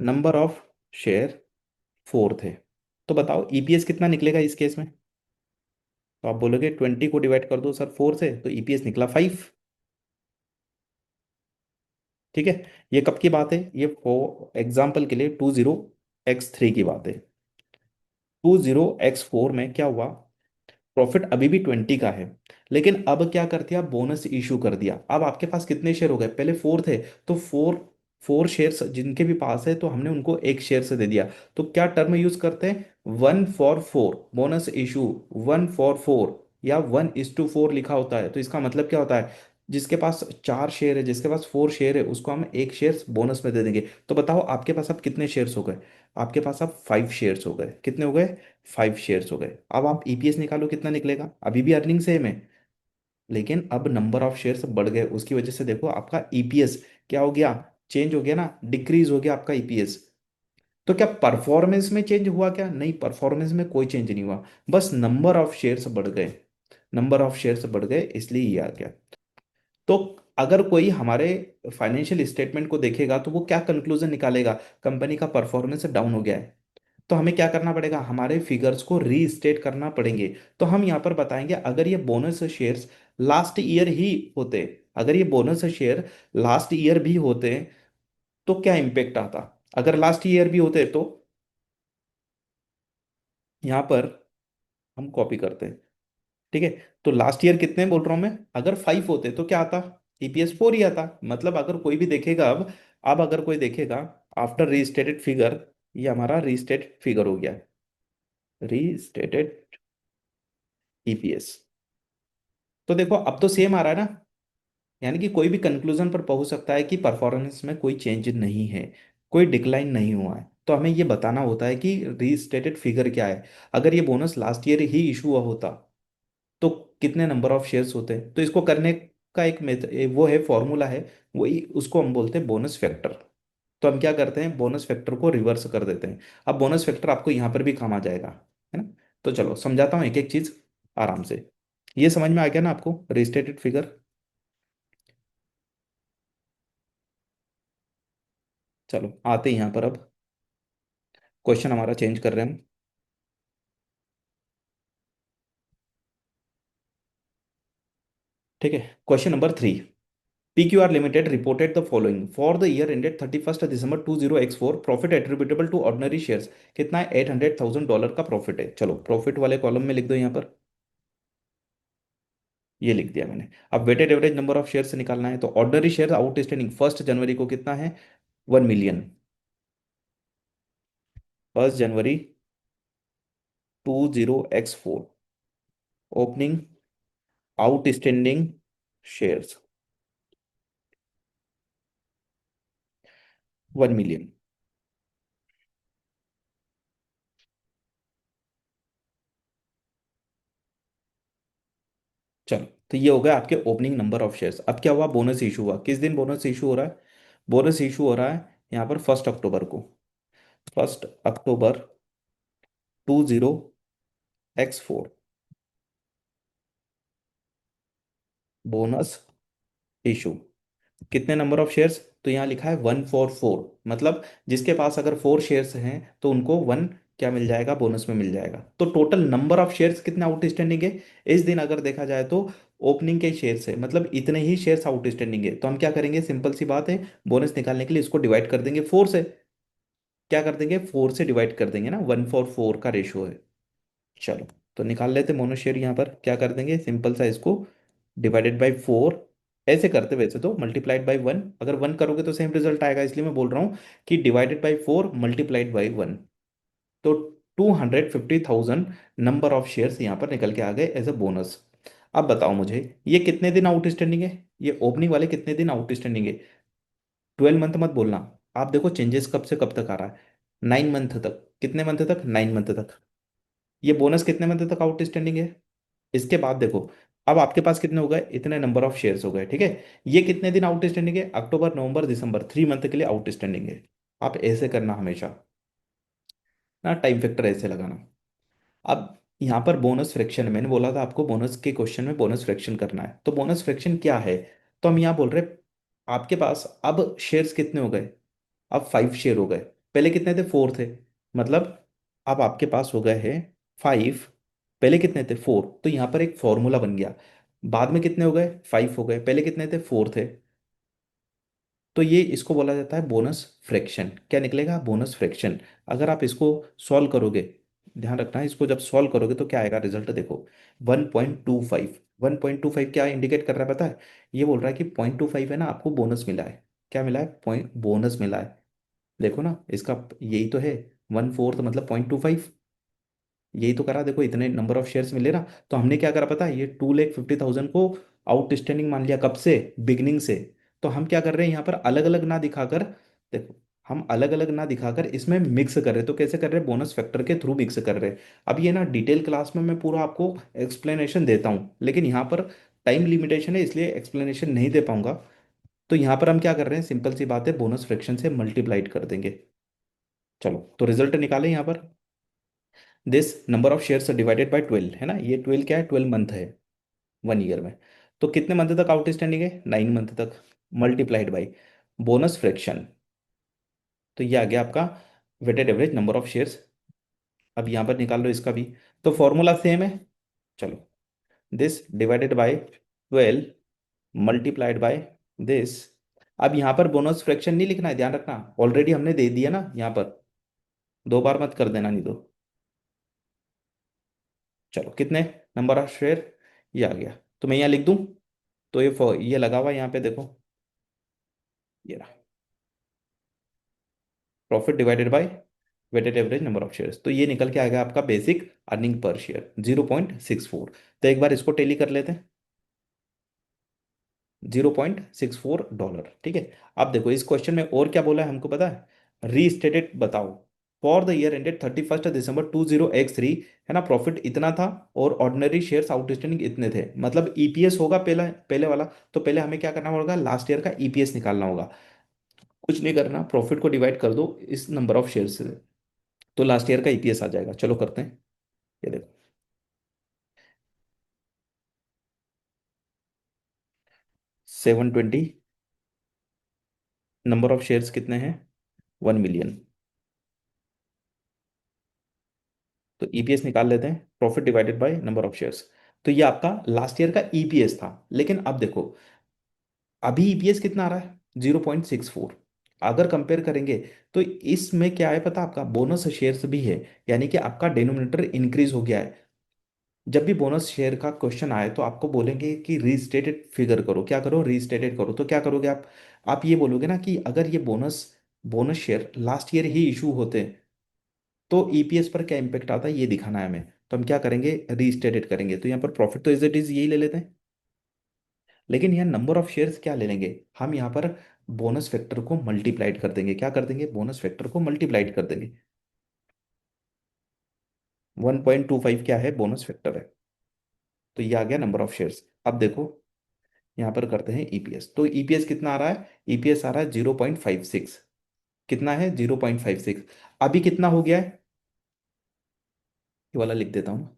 नंबर ऑफ शेयर 4 थे। तो बताओ ईपीएस कितना निकलेगा इस केस में। तो आप बोलोगे 20 को डिवाइड कर दो सर 4 से, तो ईपीएस निकला 5। ठीक है, ये कब की बात है, ये फॉर एग्जाम्पल के लिए 20x3 की बात है। 20x4 में क्या हुआ, प्रॉफिट अभी भी 20 का है, लेकिन अब क्या कर दिया, बोनस इशू कर दिया। अब आपके पास कितने शेयर हो गए, पहले 4 थे, तो 4 शेयर्स जिनके भी पास है तो हमने उनको एक शेयर से दे दिया। तो क्या टर्म यूज करते हैं, 1/4, बोनस इशू 1/4, या 1:4 लिखा होता है। तो इसका मतलब क्या होता है, जिसके पास 4 शेयर है, जिसके पास 4 शेयर है, उसको हम एक शेयर बोनस में दे देंगे। तो बताओ आपके पास अब कितने शेयर्स हो गए, आपके पास अब 5 शेयर्स हो गए। कितने हो गए, 5 शेयर्स हो गए। अब आप ईपीएस निकालो कितना निकलेगा, अभी भी अर्निंग सेम है, लेकिन अब नंबर ऑफ शेयर्स बढ़ गए, उसकी वजह से देखो आपका ईपीएस क्या हो गया, चेंज हो गया ना, डिक्रीज हो गया आपका ईपीएस। तो क्या परफॉर्मेंस में चेंज हुआ, क्या नहीं, परफॉर्मेंस में कोई चेंज नहीं हुआ, बस नंबर ऑफ शेयर्स बढ़ गए। नंबर ऑफ शेयर्स बढ़ गए इसलिए ये आ गया। तो अगर कोई हमारे फाइनेंशियल स्टेटमेंट को देखेगा तो वो क्या कंक्लूजन निकालेगा, कंपनी का परफॉर्मेंस डाउन हो गया है। तो हमें क्या करना पड़ेगा, हमारे फिगर्स को रीस्टेट करना पड़ेंगे। तो हम यहाँ पर बताएंगे, अगर ये बोनस शेयर्स लास्ट ईयर ही होते, अगर ये बोनस शेयर लास्ट ईयर भी होते तो क्या इम्पेक्ट आता। अगर लास्ट ईयर भी होते तो यहाँ पर हम कॉपी करते हैं, ठीक है। तो लास्ट ईयर कितने बोल रहा हूं मैं, अगर 5 होते तो क्या आता, ईपीएस 4 ही आता। मतलब अगर कोई भी देखेगा अब अगर कोई देखेगा आफ्टर रीस्टेटेड फिगर, ये हमारा रीस्टेटेड फिगर हो गया, रीस्टेटेड ईपीएस। तो देखो अब तो सेम आ रहा है ना, यानी कि कोई भी कंक्लूजन पर पहुंच सकता है कि परफॉर्मेंस में कोई चेंज नहीं है, कोई डिक्लाइन नहीं हुआ है। तो हमें ये बताना होता है कि रीस्टेटेड फिगर क्या है। अगर ये बोनस लास्ट ईयर ही इशू हुआ होता तो कितने नंबर ऑफ शेयर्स होते, तो इसको करने का एक मेथड वो है, फॉर्मूला है, वही उसको हम बोलते हैं बोनस फैक्टर। तो हम क्या करते हैं, बोनस फैक्टर को रिवर्स कर देते हैं। अब बोनस फैक्टर आपको यहाँ पर भी काम आ जाएगा, है ना। तो चलो समझाता हूँ एक एक चीज आराम से। ये समझ में आ गया ना आपको, रीस्टेटेड फिगर। चलो आते हैं यहाँ पर अब, क्वेश्चन हमारा चेंज कर रहे हैं हम। ठीक है, question number 3। PQR Limited reported the following for the year ended 31st December 20x4 profit attributable to ordinary shares कितना है, $800,000 का प्रॉफिट है। चलो प्रॉफिट वाले कॉलम में लिख दो यहाँ पर, ये लिख दिया मैंने। अब weighted average number of share से निकालना है, तो ऑर्डिनरी शेयर आउटस्टैंडिंग 1 जनवरी को कितना है, 1 million. 1 January 20x4 opening outstanding shares 1 million. चलो, तो ये हो गया आपके ओपनिंग नंबर ऑफ शेयर्स। अब क्या हुआ, बोनस इशू हुआ। किस दिन बोनस इशू हो रहा है, बोनस इशू हो रहा है यहाँ पर 1 अक्टूबर को। 1 अक्टूबर 20x4 बोनस इशू। कितने नंबर ऑफ शेयर्स, तो यहाँ लिखा है 144, मतलब जिसके पास अगर 4 शेयर्स हैं तो उनको 1 क्या मिल जाएगा, बोनस में मिल जाएगा। तो टोटल नंबर ऑफ शेयर्स कितने आउटस्टैंडिंग है इस दिन अगर देखा जाए तो, ओपनिंग के शेयर्स है, मतलब इतने ही शेयर्स आउटस्टैंडिंग है। तो हम क्या करेंगे, सिंपल सी बात है, बोनस निकालने के लिए इसको डिवाइड कर देंगे 4 से। क्या कर देंगे, 4 से डिवाइड कर देंगे ना, 144 का रेशियो है। चलो, तो निकाल लेते मोनो शेयर। यहाँ पर क्या कर देंगे, सिंपल सा इसको डिवाइडेड बाई 4 ऐसे करते, वैसे तो मल्टीप्लाइड बाई 1, अगर 1 करोगे तो सेम रिजल्ट आएगा, इसलिए मैं बोल रहा हूँ कि डिवाइडेड बाई 4 मल्टीप्लाइड बाई 1। तो 250,000 नंबर ऑफ शेयर्स यहाँ पर निकल के आ गए एज अ बोनस। अब बताओ मुझे, ये कितने दिन आउटस्टैंडिंग है, ये ओपनिंग वाले कितने दिन आउटस्टैंडिंग है। 12 मंथ मत बोलना, आप देखो चेंजेस कब से कब तक आ रहा है, 9 मंथ तक। कितने मंथ तक, 9 मंथ तक। ये बोनस कितने मंथ तक आउटस्टैंडिंग है, इसके बाद देखो। अब आपके पास कितने हो गए, इतने नंबर ऑफ शेयर्स हो गए, ठीक है। ये कितने दिन आउटस्टैंडिंग है, अक्टूबर नवंबर दिसंबर, 3 मंथ के लिए आउटस्टैंडिंग है। आप ऐसे करना हमेशा ना, टाइम फैक्टर ऐसे लगाना। अब यहाँ पर बोनस फ्रैक्शन, मैंने बोला था आपको बोनस के क्वेश्चन में बोनस फ्रैक्शन करना है, तो बोनस फ्रैक्शन क्या है। तो हम यहाँ बोल रहे आपके पास अब शेयर्स कितने हो गए, अब 5 शेयर हो गए। पहले कितने थे, 4 थे, मतलब अब आपके पास हो गए हैं 5। पहले कितने थे, 4, तो यहाँ पर एक फॉर्मूला बन गया। बाद में कितने हो गए, 5 हो गए, पहले कितने थे, 4 थे। तो ये इसको बोला जाता है बोनस फ्रैक्शन। क्या निकलेगा, बोनस फ्रैक्शन। अगर आप इसको सॉल्व करोगे, ध्यान रखना है, इसको जब सॉल्व करोगे तो क्या आएगा रिजल्ट देखो, 1.25। 1.25 क्या इंडिकेट कर रहा है पता है, ये बोल रहा है कि 0.25 है ना, आपको बोनस मिला है। क्या मिला है, पॉइंट बोनस मिला है। देखो ना इसका, यही तो है, 1/4 मतलब 0.25। यही तो करा, देखो इतने नंबर ऑफ शेयर्स मिले ना। तो हमने क्या करा पता है, ये 2,50,000 को आउटस्टैंडिंग मान लिया, कब से, बिगनिंग से। तो हम क्या कर रहे हैं यहाँ पर, अलग अलग ना दिखाकर, देखो हम अलग अलग ना दिखाकर इसमें मिक्स कर रहे हैं। तो कैसे कर रहे हैं, बोनस फैक्टर के थ्रू मिक्स कर रहे हैं। अब ये ना डिटेल क्लास में मैं पूरा आपको एक्सप्लेनेशन देता हूँ, लेकिन यहाँ पर टाइम लिमिटेशन है, इसलिए एक्सप्लेनेशन नहीं दे पाऊंगा। तो यहाँ पर हम क्या कर रहे हैं, सिंपल सी बात है, बोनस फ्रैक्शन से मल्टीप्लाइड कर देंगे। चलो, तो रिजल्ट निकालें यहाँ पर। This number of shares divided by 12 है ना, ये 12 क्या है, 12 मंथ है 1 ईयर में। तो कितने मंथ तक आउटस्टैंडिंग है, 9 मंथ तक, मल्टीप्लाइड बाई बोनस फ्रैक्शन। तो ये आ गया आपका weighted average number of shares. अब यहाँ पर निकाल लो इसका भी, तो फॉर्मूला सेम है। चलो, this divided by 12 multiplied by this. अब यहाँ पर बोनस फ्रैक्शन नहीं लिखना है, ध्यान रखना, ऑलरेडी हमने दे दिया ना यहाँ पर, 2 बार मत कर देना नहीं तो। चलो, कितने नंबर ऑफ शेयर, ये आ गया, तो मैं यहाँ लिख दूं। तो ये लगा हुआ है यहाँ पे देखो, ये रहा, profit divided by weighted average number of shares. तो ये निकल के आएगा आपका बेसिक अर्निंग पर शेयर 0.64। तो एक बार इसको टेली कर लेते हैं, $0.64, ठीक है। अब देखो इस क्वेश्चन में और क्या बोला है हमको पता है, रीस्टेटेड बताओ, for the year ended 31st December 20x3 है ना, प्रॉफिट इतना था और ऑर्डिनरी शेयर्स आउटस्टैंडिंग इतने थे, मतलब ईपीएस होगा पहला, पहले वाला। तो पहले हमें क्या करना होगा, लास्ट ईयर का ईपीएस निकालना होगा। कुछ नहीं करना, प्रॉफिट को डिवाइड कर दो इस नंबर ऑफ शेयर से, तो लास्ट ईयर का ईपीएस आ जाएगा। चलो करते हैं, ये देखो 720, नंबर ऑफ शेयर्स कितने हैं, 1 मिलियन। तो ईपीएस निकाल लेते हैं, profit divided by number of shares. तो ये आपका लास्ट ईयर का ईपीएस था। लेकिन अब देखो, अभी ईपीएस कितना आ रहा है? 0.64। अगर कंपेयर करेंगे तो इसमें क्या है पता आपका, बोनस शेयर्स भी है, यानी कि आपका डिनोमिनेटर इंक्रीज हो गया है। जब भी बोनस शेयर का क्वेश्चन आए तो आपको बोलेंगे कि रीस्टेटेड फिगर करो, क्या करो, रीस्टेटेड करो, तो क्या करोगे आप ये बोलोगे ना कि अगर ये bonus bonus share last year ही इशू होते तो ईपीएस पर क्या इंपैक्ट आता है ये दिखाना है हमें। तो हम क्या करेंगे, रीस्टेटेड करेंगे, तो यहाँ पर प्रॉफिट तो इज इट इज यही ले लेते हैं। लेकिन यहाँ नंबर ऑफ शेयर्स क्या ले लेंगे, हम यहाँ पर बोनस फैक्टर को मल्टीप्लाइड कर देंगे, क्या कर देंगे, बोनस फैक्टर को मल्टीप्लाइड कर देंगे। 1.25 क्या है, बोनस फैक्टर है। तो ये आ गया नंबर ऑफ शेयर्स। अब देखो यहाँ पर करते हैं ईपीएस, तो ईपीएस कितना आ रहा है, ईपीएस आ रहा है 0.56। कितना है, 0.56। अभी कितना हो गया है, ये वाला लिख देता हूँ।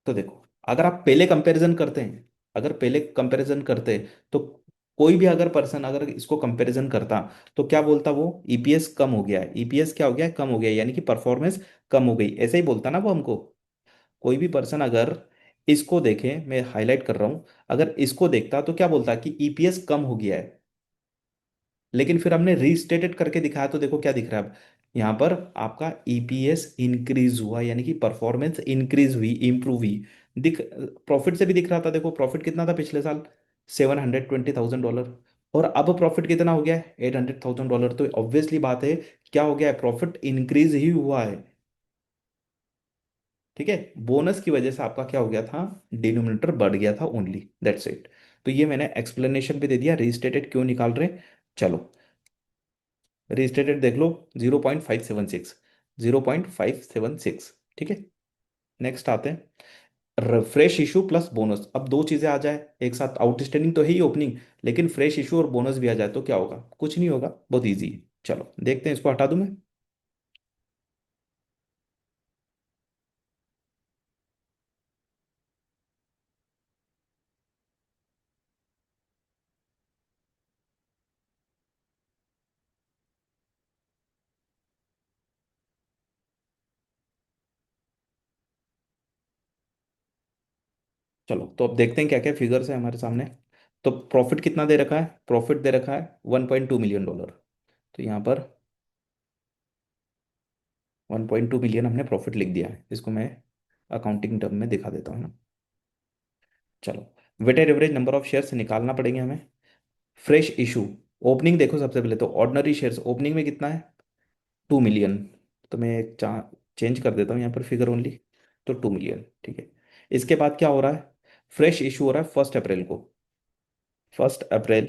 तो देखो, अगर आप पहले कंपैरिजन करते हैं, अगर पहले कंपैरिजन करते तो कोई भी अगर पर्सन अगर इसको कंपैरिजन करता तो क्या बोलता वो, ईपीएस कम हो गया है, ईपीएस क्या हो गया है, कम हो गया है, यानी कि परफॉर्मेंस कम हो गई, ऐसे ही बोलता ना वो हमको। कोई भी पर्सन अगर इसको देखे, मैं हाईलाइट कर रहा हूं, अगर इसको देखता तो क्या बोलता कि ईपीएस कम हो गया है। लेकिन फिर हमने रीस्टेटेड करके दिखाया तो देखो क्या दिख रहा है अब, यहाँ पर आपका ईपीएस इंक्रीज हुआ, यानी कि परफॉर्मेंस इंक्रीज हुई, इंप्रूव हुई। दिख प्रॉफिट से भी दिख रहा था, देखो प्रॉफिट कितना था पिछले साल, $720,000, और अब प्रॉफिट कितना हो गया है, $800,000। तो ऑब्वियसली बात है, क्या हो गया है, प्रॉफिट इंक्रीज ही हुआ है। ठीक है, बोनस की वजह से आपका क्या हो गया था, डिनोमिनेटर बढ़ गया था ओनली, दैट्स इट। तो ये मैंने एक्सप्लेनेशन भी दे दिया, रीस्टेटेड क्यों निकाल रहे हैं। चलो रजिस्ट्रेटेड देख लो, 0.576, 0.576। ठीक है, नेक्स्ट आते हैं फ्रेश इशू प्लस बोनस। अब दो चीजें आ जाए एक साथ, आउटस्टैंडिंग तो है ही ओपनिंग, लेकिन फ्रेश इशू और बोनस भी आ जाए तो क्या होगा, कुछ नहीं होगा, बहुत इजी है। चलो देखते हैं, इसको हटा दूं मैं। चलो तो अब देखते हैं क्या क्या फिगर्स है हमारे सामने। तो प्रॉफिट कितना दे रखा है, प्रॉफिट दे रखा है $1.2 मिलियन। तो यहाँ पर 1.2 मिलियन हमने प्रॉफिट लिख दिया है, इसको मैं अकाउंटिंग टर्म में दिखा देता हूँ ना। चलो, weighted average number of shares निकालना पड़ेंगे हमें। फ्रेश इशू, ओपनिंग देखो सबसे पहले तो ऑर्डिनरी शेयर्स ओपनिंग में कितना है, 2 मिलियन। तो मैं चेंज कर देता हूँ यहाँ पर फिगर ओनली, तो 2 मिलियन, ठीक है। इसके बाद क्या हो रहा है, फ्रेश इशू हो रहा है 1 अप्रैल को, 1 अप्रैल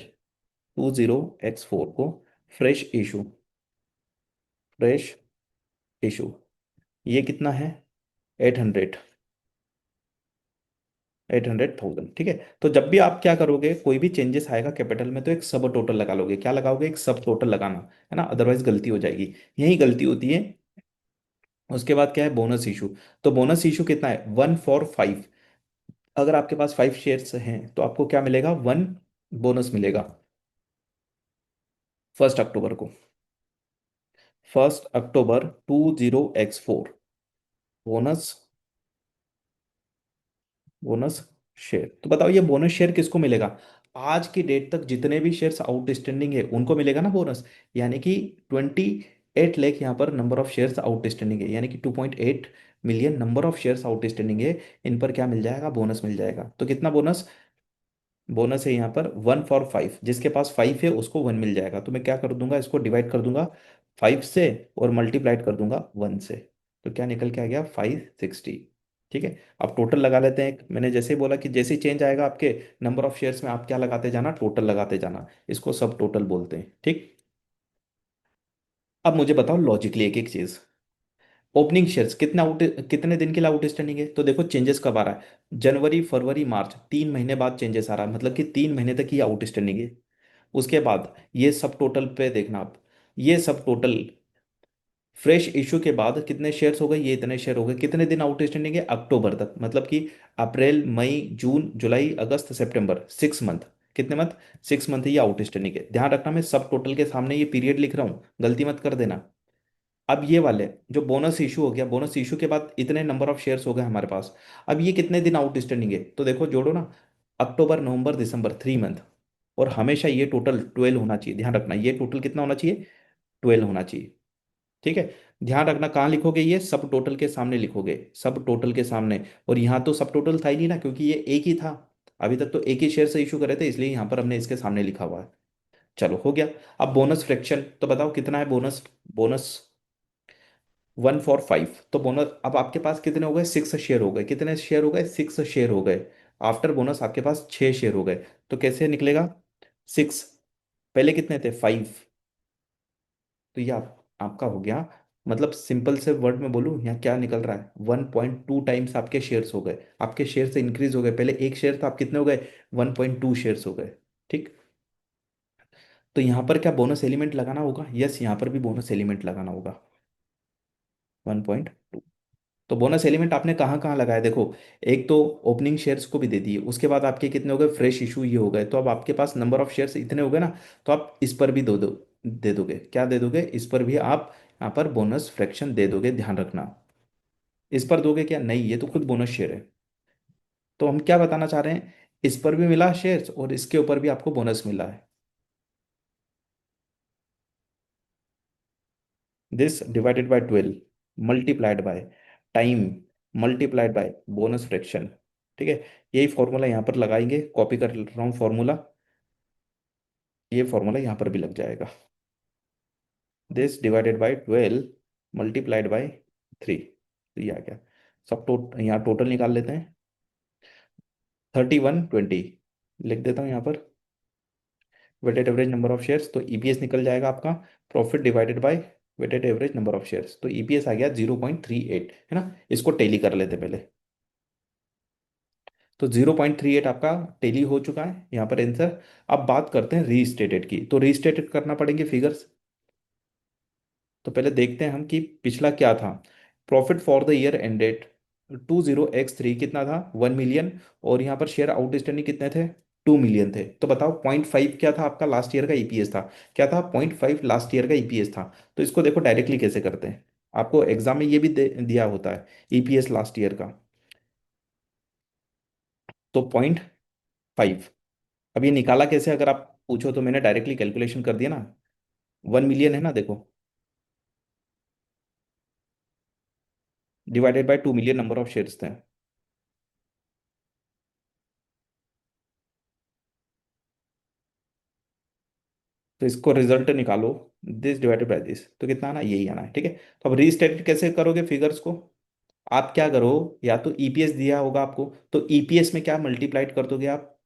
20x4 को फ्रेश इशू, फ्रेश इशू, ये कितना है, 800, 800,000। ठीक है, तो जब भी आप क्या करोगे, कोई भी चेंजेस आएगा कैपिटल में तो एक सब टोटल लगा लोगे, क्या लगाओगे, एक सब टोटल लगाना है ना, अदरवाइज गलती हो जाएगी, यही गलती होती है। उसके बाद क्या है, बोनस इशू। तो बोनस इशू कितना है, 1/5। अगर आपके पास 5 शेयर्स हैं तो आपको क्या मिलेगा, 1 बोनस मिलेगा 1 अक्टूबर को, 1 अक्टूबर 20x4, बोनस, बोनस शेयर। तो बताओ ये बोनस शेयर किसको मिलेगा, आज की डेट तक जितने भी शेयर्स आउटस्टैंडिंग है उनको मिलेगा ना बोनस। यानी कि 28 लाख यहाँ पर नंबर ऑफ शेयर्स आउटस्टैंडिंग है, यानी कि 2.8 million number of shares outstanding है, इन पर क्या मिल जाएगा, बोनस मिल जाएगा। तो कितना बोनस, बोनस है यहाँ पर 1/5, जिसके पास 5 है उसको 1 मिल जाएगा। तो मैं क्या कर दूंगा, इसको डिवाइड कर दूंगा 5 से, और मल्टीप्लाइड कर दूंगा 1 से। तो क्या निकल के आ गया, 560। ठीक है, अब टोटल लगा लेते हैं। मैंने जैसे ही बोला कि जैसे ही चेंज आएगा आपके नंबर ऑफ शेयर्स में, आप क्या लगाते जाना, टोटल लगाते जाना, इसको सब टोटल बोलते हैं। ठीक, अब मुझे बताओ लॉजिकली एक एक चीज, ओपनिंग शेयर्स कितना आउट, कितने दिन के लिए आउटस्टैंडिंग है, तो देखो चेंजेस कब आ रहा है, जनवरी फरवरी मार्च, 3 महीने बाद चेंजेस आ रहा है, मतलब कि 3 महीने तक ये आउटस्टैंडिंग है। उसके बाद ये सब टोटल पे देखना आप, ये सब टोटल फ्रेश इशू के बाद कितने शेयर्स हो गए, ये इतने शेयर हो गए, कितने दिन आउटस्टैंडिंग है, अक्टूबर तक, मतलब कि अप्रैल मई जून जुलाई अगस्त सितंबर, 6 मंथ, कितने मंथ, 6 मंथ ये आउटस्टैंडिंग है। ध्यान रखना मैं सब टोटल के सामने ये पीरियड लिख रहा हूँ, गलती मत कर देना। अब ये वाले जो बोनस इशू हो गया, बोनस इशू के बाद इतने नंबर ऑफ शेयर्स हो गए हमारे पास, अब ये कितने दिन आउटस्टैंडिंग है, तो देखो जोड़ो ना, अक्टूबर नवंबर दिसंबर, 3 मंथ, और हमेशा ये टोटल 12 होना चाहिए, ध्यान रखना ये टोटल कितना होना चाहिए, 12 होना चाहिए। ठीक है। ध्यान रखना कहाँ लिखोगे, ये सब टोटल के सामने लिखोगे, सब टोटल के सामने। और यहाँ तो सब टोटल था ही नहीं ना, क्योंकि ये एक ही था। अभी तक तो एक ही शेयर से इशू करे थे, इसलिए यहाँ पर हमने इसके सामने लिखा हुआ है। चलो हो गया। अब बोनस फ्रैक्शन तो बताओ कितना है बोनस। बोनस 1/5। तो बोनस अब आपके पास कितने हो गए, 6 शेयर हो गए। कितने शेयर हो गए, 6 शेयर हो गए। आफ्टर बोनस आपके पास 6 शेयर हो गए। तो कैसे निकलेगा, 6, पहले कितने थे, 5। तो ये आपका हो गया। मतलब सिंपल से वर्ड में बोलूँ यहाँ क्या निकल रहा है, 1.2 टाइम्स आपके शेयर्स हो गए, आपके शेयर से इंक्रीज हो गए। पहले एक शेयर था, आप कितने हो गए, 1.2 शेयर्स हो गए। ठीक। तो यहाँ पर क्या बोनस एलिमेंट लगाना होगा, यस यहाँ पर भी बोनस एलिमेंट लगाना होगा, 1.2। तो बोनस एलिमेंट आपने कहाँ कहाँ लगाया देखो। एक तो ओपनिंग शेयर्स को भी दे दिए, उसके बाद आपके कितने हो गए, फ्रेश इशू ये हो गए, तो अब आपके पास नंबर ऑफ शेयर्स इतने हो गए ना। तो आप इस पर भी दे दोगे, क्या दे दोगे, इस पर भी आप यहाँ पर बोनस फ्रैक्शन दे दोगे, ध्यान रखना। इस पर दोगे क्या, नहीं ये तो खुद बोनस शेयर है। तो हम क्या बताना चाह रहे हैं, इस पर भी मिला शेयर्स और इसके ऊपर भी आपको बोनस मिला है। This divided by 12 multiplied by time multiplied by bonus fraction. ठीक है। यही फॉर्मूला यहाँ पर लगाएंगे, कॉपी कर रहा हूँ फॉर्मूला। ये फॉर्मूला यहाँ पर भी लग जाएगा, this divided by 12 multiplied bye 3। तो ये आ गया। सब यहाँ टोटल निकाल लेते हैं, 3120 लिख देता हूँ यहाँ पर। Weighted average number of shares, तो ईपीएस निकल जाएगा आपका, profit divided by weighted average number of shares. तो ईपीएस आ गया 0.38, है ना। इसको टेली कर लेते पहले। तो 0.38 आपका टेली हो चुका है यहाँ पर आंसर। अब बात करते हैं रीस्टेटेड की, तो रीस्टेटेड करना पड़ेंगे फिगर्स। तो पहले देखते हैं हम कि पिछला क्या था। Profit for the year ended 20x3 कितना था, 1 मिलियन। और यहाँ पर शेयर आउटस्टैंडिंग कितने थे, 2 मिलियन थे। तो बताओ 0.5 क्या था आपका लास्ट ईयर का ईपीएस था, क्या था, 0.5 लास्ट ईयर का ईपीएस था। तो इसको देखो डायरेक्टली कैसे करते हैं, आपको एग्जाम में ये भी दिया होता है, ईपीएस लास्ट ईयर का। तो 0.5। अब ये निकाला कैसे अगर आप पूछो, तो मैंने डायरेक्टली कैलकुलेशन कर दिया ना। 1 मिलियन है ना देखो, divided by 2 million number of shares थे। तो इसको रिजल्ट निकालो, दिस डिवाइडेड बाय दिस, तो कितना आना, यही आना है। ठीक है। तो अब रीस्टेट कैसे करोगे फिगर्स को, आप क्या करो, या तो ईपीएस दिया होगा आपको, तो ईपीएस में क्या मल्टीप्लाइड कर दोगे आप,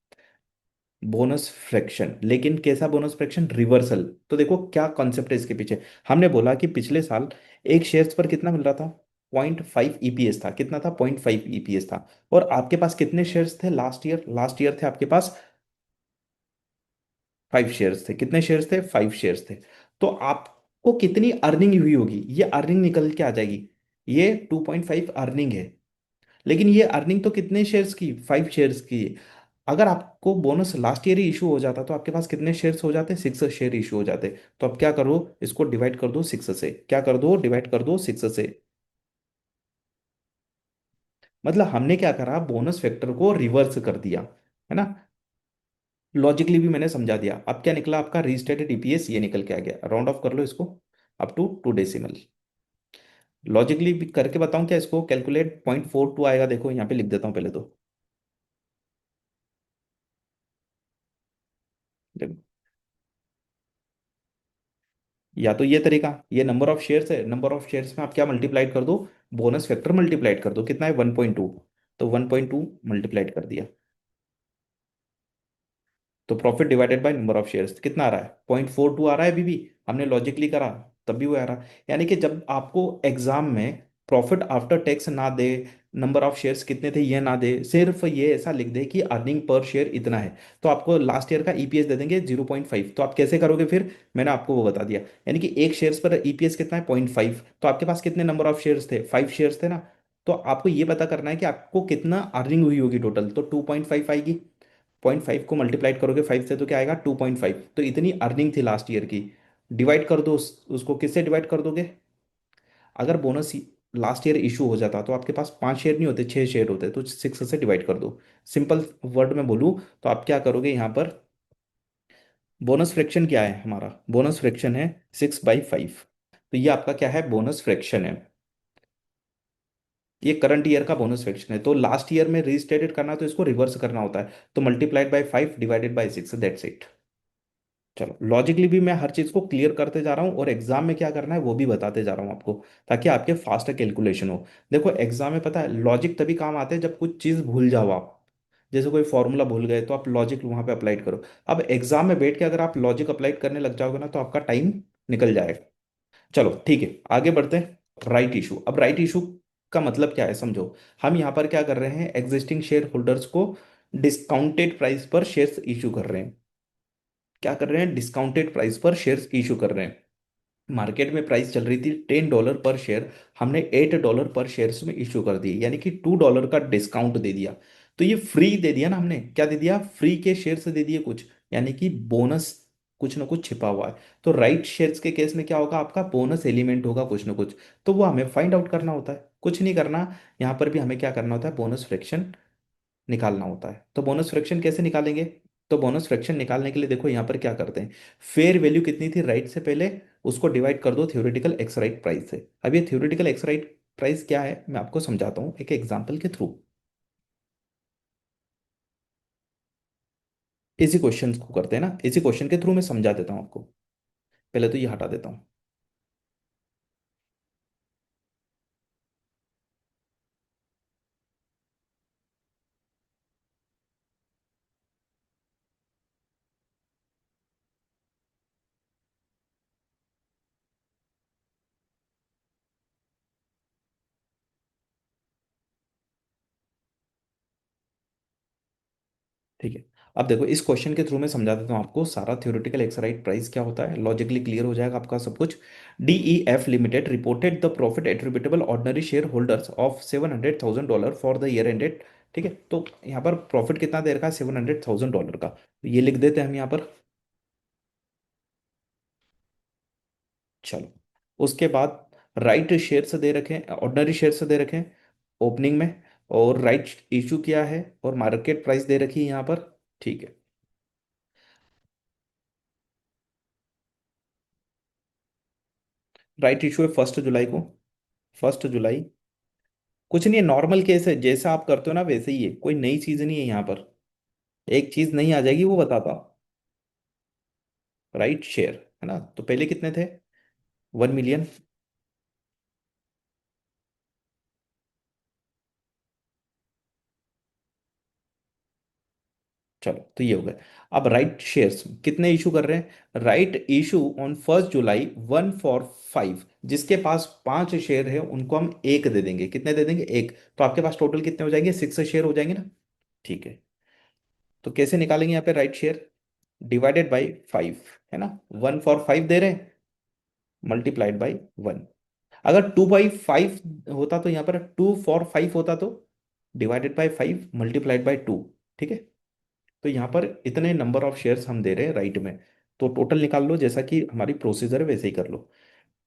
बोनस फ्रैक्शन। लेकिन कैसा बोनस फ्रैक्शन, रिवर्सल। तो देखो क्या कॉन्सेप्ट है इसके पीछे। हमने बोला कि पिछले साल एक शेयर्स पर कितना मिल रहा था, 0.5 ईपीएस था, कितना था, 0.5 ईपीएस था। और आपके पास कितने शेयर्स थे लास्ट ईयर, लास्ट ईयर थे आपके पास 5 शेयर्स थे। कितने शेयर्स थे, 5 शेयर्स थे। तो आपको कितनी अर्निंग हुई होगी, ये अर्निंग निकल के आ जाएगी। ये 2.5 अर्निंग है। लेकिन ये अर्निंग तो कितने शेयर्स की, 5 शेयर्स की है। अगर आपको बोनस लास्ट ईयर ही इशू हो जाता तो आपके पास कितने शेयर्स हो जाते, 6 शेयर इशू हो जाते। तो अब क्या करो, इसको डिवाइड कर दो 6 से, क्या कर दो, डिवाइड कर दो 6 से। मतलब हमने क्या करा, बोनस फैक्टर को रिवर्स कर दिया, है ना। लॉजिकली भी मैंने समझा दिया। अब क्या निकला आपका रीस्टेटेड ईपीएस, ये निकल के आ गया, राउंड ऑफ कर लो इसको अप टू 2 डेसिमल। लॉजिकली भी करके बताऊं क्या, इसको कैलकुलेट 0.42 आएगा, देखो यहाँ पे लिख देता हूँ पहले तो। देखो, या तो ये तरीका, ये नंबर ऑफ शेयर्स है, नंबर ऑफ शेयर्स में आप क्या मल्टीप्लाइड कर दो, बोनस फैक्टर मल्टीप्लाइड कर दो, कितना है 1.2। तो 1.2 मल्टीप्लाइड कर दिया, तो profit divided by number of shares कितना आ रहा है, 0.42 आ रहा है अभी भी। हमने लॉजिकली करा तब भी वो आ रहा है। यानी कि जब आपको एग्जाम में प्रॉफिट आफ्टर टैक्स ना दे, नंबर ऑफ शेयर्स कितने थे ये ना दे, सिर्फ ये ऐसा लिख दे कि अर्निंग पर शेयर इतना है, तो आपको लास्ट ईयर का ईपीएस दे देंगे 0.5। तो आप कैसे करोगे फिर, मैंने आपको वो बता दिया। यानी कि एक शेयर्स पर ईपीएस कितना है, 0.5। तो आपके पास कितने नंबर ऑफ शेयर्स थे, 5 शेयर्स थे ना। तो आपको ये पता करना है कि आपको कितना अर्निंग हुई होगी टोटल, तो 2.5 आएगी। 0.5 को मल्टीप्लाइड करोगे 5 से तो क्या आएगा, 2.5। तो इतनी अर्निंग थी लास्ट ईयर की। डिवाइड कर दो उसको किससे डिवाइड कर दोगे, अगर बोनस लास्ट ईयर इशू हो जाता तो आपके पास 5 शेयर नहीं होते, 6 शेयर होते, तो 6 से डिवाइड कर दो। सिंपल वर्ड में बोलूँ तो आप क्या करोगे यहाँ पर, बोनस फ्रैक्शन क्या है हमारा? बोनस फ्रैक्शन है 6/5। तो ये आपका क्या है? बोनस फ्रैक्शन है। ये करंट ईयर का बोनस फ्रैक्शन है, तो लास्ट ईयर में रीस्टेटेड करना है तो इसको रिवर्स करना होता है। तो multiplied by 5 divided by 6, that's it. चलो, लॉजिकली भी मैं हर चीज को क्लियर करते जा रहा हूँ और एग्जाम में क्या करना है वो भी बताते जा रहा हूँ आपको, ताकि आपके फास्ट कैलकुलेशन हो। देखो एग्जाम में पता है लॉजिक तभी काम आते हैं जब कुछ चीज भूल जाओ आप। जैसे कोई फॉर्मूला भूल गए तो आप लॉजिक वहां पे अप्लाई करो। अब एग्जाम में बैठ के अगर आप लॉजिक अप्लाई करने लग जाओगे ना तो आपका टाइम निकल जाएगा। चलो ठीक है, आगे बढ़ते हैं। Right issue. अब राइट इशू का मतलब क्या है समझो। हम यहाँ पर क्या कर रहे हैं, एग्जिस्टिंग शेयर होल्डर्स को डिस्काउंटेड प्राइस पर शेयर्स इशू कर रहे हैं। क्या कर रहे हैं? डिस्काउंटेड प्राइस पर शेयर्स इशू कर रहे हैं। मार्केट में प्राइस चल रही थी $10 पर शेयर, हमने $8 पर शेयर्स में इशू कर दिए, यानी कि $2 का डिस्काउंट दे दिया। तो ये फ्री दे दिया ना हमने, क्या दे दिया? फ्री के शेयर्स दे दिए कुछ, यानी कि बोनस कुछ ना कुछ छिपा हुआ है। तो राइट शेयर्स के केस में क्या होगा? आपका बोनस एलिमेंट होगा कुछ ना कुछ। तो वो हमें फाइंड आउट करना होता है, कुछ नहीं करना। यहाँ पर भी हमें क्या करना होता है? बोनस फ्रैक्शन निकालना होता है। तो बोनस फ्रैक्शन कैसे निकालेंगे? तो बोनस फ्रैक्शन निकालने के लिए देखो यहाँ पर क्या करते हैं। फेयर वैल्यू कितनी थी राइट से पहले, उसको डिवाइड कर दो थ्योरेटिकल एक्स राइट प्राइस से। अब ये थ्योरेटिकल एक्स राइट प्राइस क्या है मैं आपको समझाता हूँ एक एग्जांपल के थ्रू। इसी क्वेश्चन को करते हैं ना, इसी क्वेश्चन के थ्रू मैं समझा देता हूँ आपको। पहले तो ये हटा देता हूँ। ठीक है, अब देखो इस क्वेश्चन के थ्रू मैं समझा देता हूँ आपको सारा। थ्योरेटिकल एक्सराइट प्राइस क्या होता है, लॉजिकली क्लियर हो जाएगा आपका सब कुछ। DEF limited reported the profit attributable ordinary share holders of $700,000 for the year ended. ठीक है, तो यहाँ पर प्रॉफिट कितना दे रखा है? $700,000 का, तो ये लिख देते हैं हम यहाँ पर। चलो, उसके बाद राइट शेयर से दे रखे हैं, ऑर्डिनरी शेयर से दे रखे हैं ओपनिंग में, और राइट इशू किया है और मार्केट प्राइस दे रखी है यहाँ पर। ठीक है, राइट इशू है 1 जुलाई को। 1 जुलाई। कुछ नहीं है, नॉर्मल केस है, जैसा आप करते हो ना वैसे ही है, कोई नई चीज नहीं है यहाँ पर। एक चीज नहीं आ जाएगी वो बताता हूँ। राइट शेयर है ना, तो पहले कितने थे? 1 मिलियन। चलो तो ये हो गया। अब राइट शेयर्स कितने इशू कर रहे हैं? Right issue on 1 July 1 for 5। जिसके पास 5 शेयर है उनको हम एक दे देंगे। कितने दे देंगे? एक। तो आपके पास टोटल कितने हो जाएंगे? 6 शेयर हो जाएंगे ना। ठीक है, तो कैसे निकालेंगे यहाँ पे राइट शेयर? डिवाइडेड बाई 5, है ना। 1 फॉर 5 दे रहे हैं, मल्टीप्लाइड बाई 1। अगर 2/5 होता तो यहाँ पर 2 फॉर 5 होता तो डिवाइडेड बाई 5 मल्टीप्लाइड बाई 2। ठीक है, तो यहाँ पर इतने नंबर ऑफ शेयर्स हम दे रहे हैं राइट में। तो टोटल निकाल लो, जैसा कि हमारी प्रोसीजर है वैसे ही कर लो।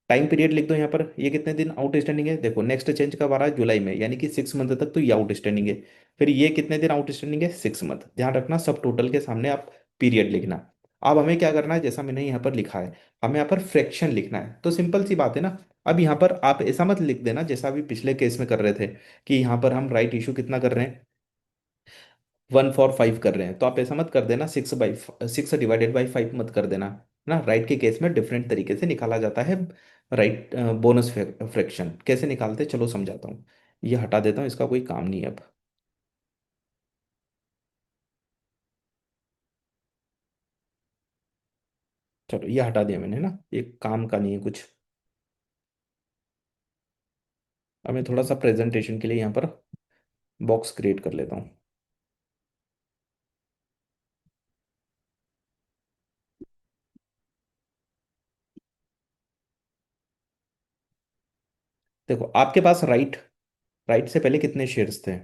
टाइम पीरियड लिख दो यहाँ पर, ये कितने दिन आउटस्टैंडिंग है? देखो नेक्स्ट चेंज कब आ रहा है? जुलाई में, यानी कि 6 मंथ तक तो ये आउटस्टैंडिंग है। फिर ये कितने दिन आउटस्टैंडिंग है? 6 मंथ। ध्यान रखना सब टोटल के सामने आप पीरियड लिखना। अब हमें क्या करना है, जैसा मैंने यहाँ पर लिखा है, हमें यहाँ पर फ्रैक्शन लिखना है। तो सिंपल सी बात है ना। अब यहाँ पर आप ऐसा मत लिख देना जैसा अभी पिछले केस में कर रहे थे, कि यहाँ पर हम राइट इशू कितना कर रहे हैं? 1 फॉर 5 कर रहे हैं, तो आप ऐसा मत कर देना, 6 डिवाइडेड बाई 5 मत कर देना ना। राइट के केस में डिफरेंट तरीके से निकाला जाता है। राइट बोनस फ्रैक्शन कैसे निकालते हैं चलो समझाता हूँ। ये हटा देता हूँ, इसका कोई काम नहीं है अब। चलो ये हटा दिया मैंने ना, ये काम का नहीं है कुछ। अब मैं थोड़ा सा प्रेजेंटेशन के लिए यहाँ पर बॉक्स क्रिएट कर लेता हूँ। देखो आपके पास राइट, राइट से पहले कितने शेयर्स थे?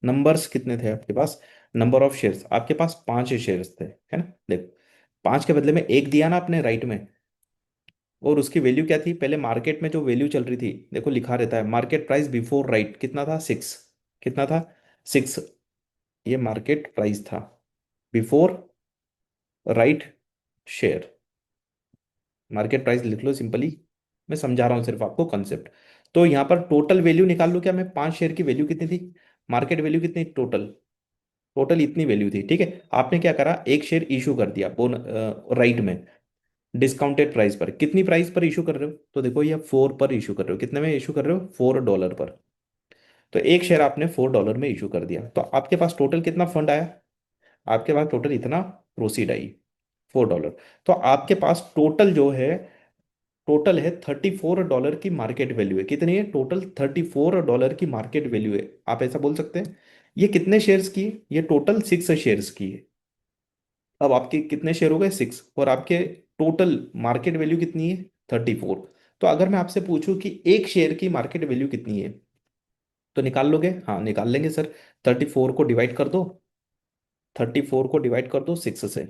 नंबर्स कितने थे आपके पास? नंबर ऑफ शेयर्स आपके पास 5 शेयर्स थे, है ना। देखो 5 के बदले में एक दिया ना आपने राइट में। और उसकी वैल्यू क्या थी? पहले मार्केट में जो वैल्यू चल रही थी, देखो लिखा रहता है मार्केट प्राइस बिफोर राइट कितना था? 6। कितना था? 6। ये मार्केट प्राइस था before right share. Market price लिख लो सिंपली। मैं समझा रहा हूँ सिर्फ आपको कंसेप्ट। तो यहाँ पर टोटल वैल्यू निकाल लो, क्या मैं 5 शेयर की वैल्यू कितनी थी, मार्केट वैल्यू कितनी टोटल, टोटल इतनी वैल्यू थी, ठीक है। आपने क्या करा, एक शेयर इशू कर दिया बोन राइट में, डिस्काउंटेड प्राइस पर। कितनी प्राइस पर इशू कर रहे हो, तो देखो ये 4 पर इशू कर रहे हो, कितने में इशू कर रहे हो, $4 पर। तो एक शेयर आपने $4 में इशू कर दिया, तो आपके पास टोटल कितना फंड आया, आपके पास टोटल इतना प्रोसीड आई, $4। तो आपके पास टोटल जो है, टोटल है $34 की मार्केट वैल्यू है, कितनी है टोटल, $34 की मार्केट वैल्यू है। आप ऐसा बोल सकते हैं। ये कितने शेयर्स की है? ये टोटल 6 शेयर्स की है। अब आपके कितने शेयर हो गए, 6, और आपके टोटल मार्केट वैल्यू कितनी है, 34। तो अगर मैं आपसे पूछूं कि एक शेयर की मार्केट वैल्यू कितनी है, तो निकाल लोगे, हाँ निकाल लेंगे सर। 34 को डिवाइड कर दो, 34 को डिवाइड कर दो 6 से,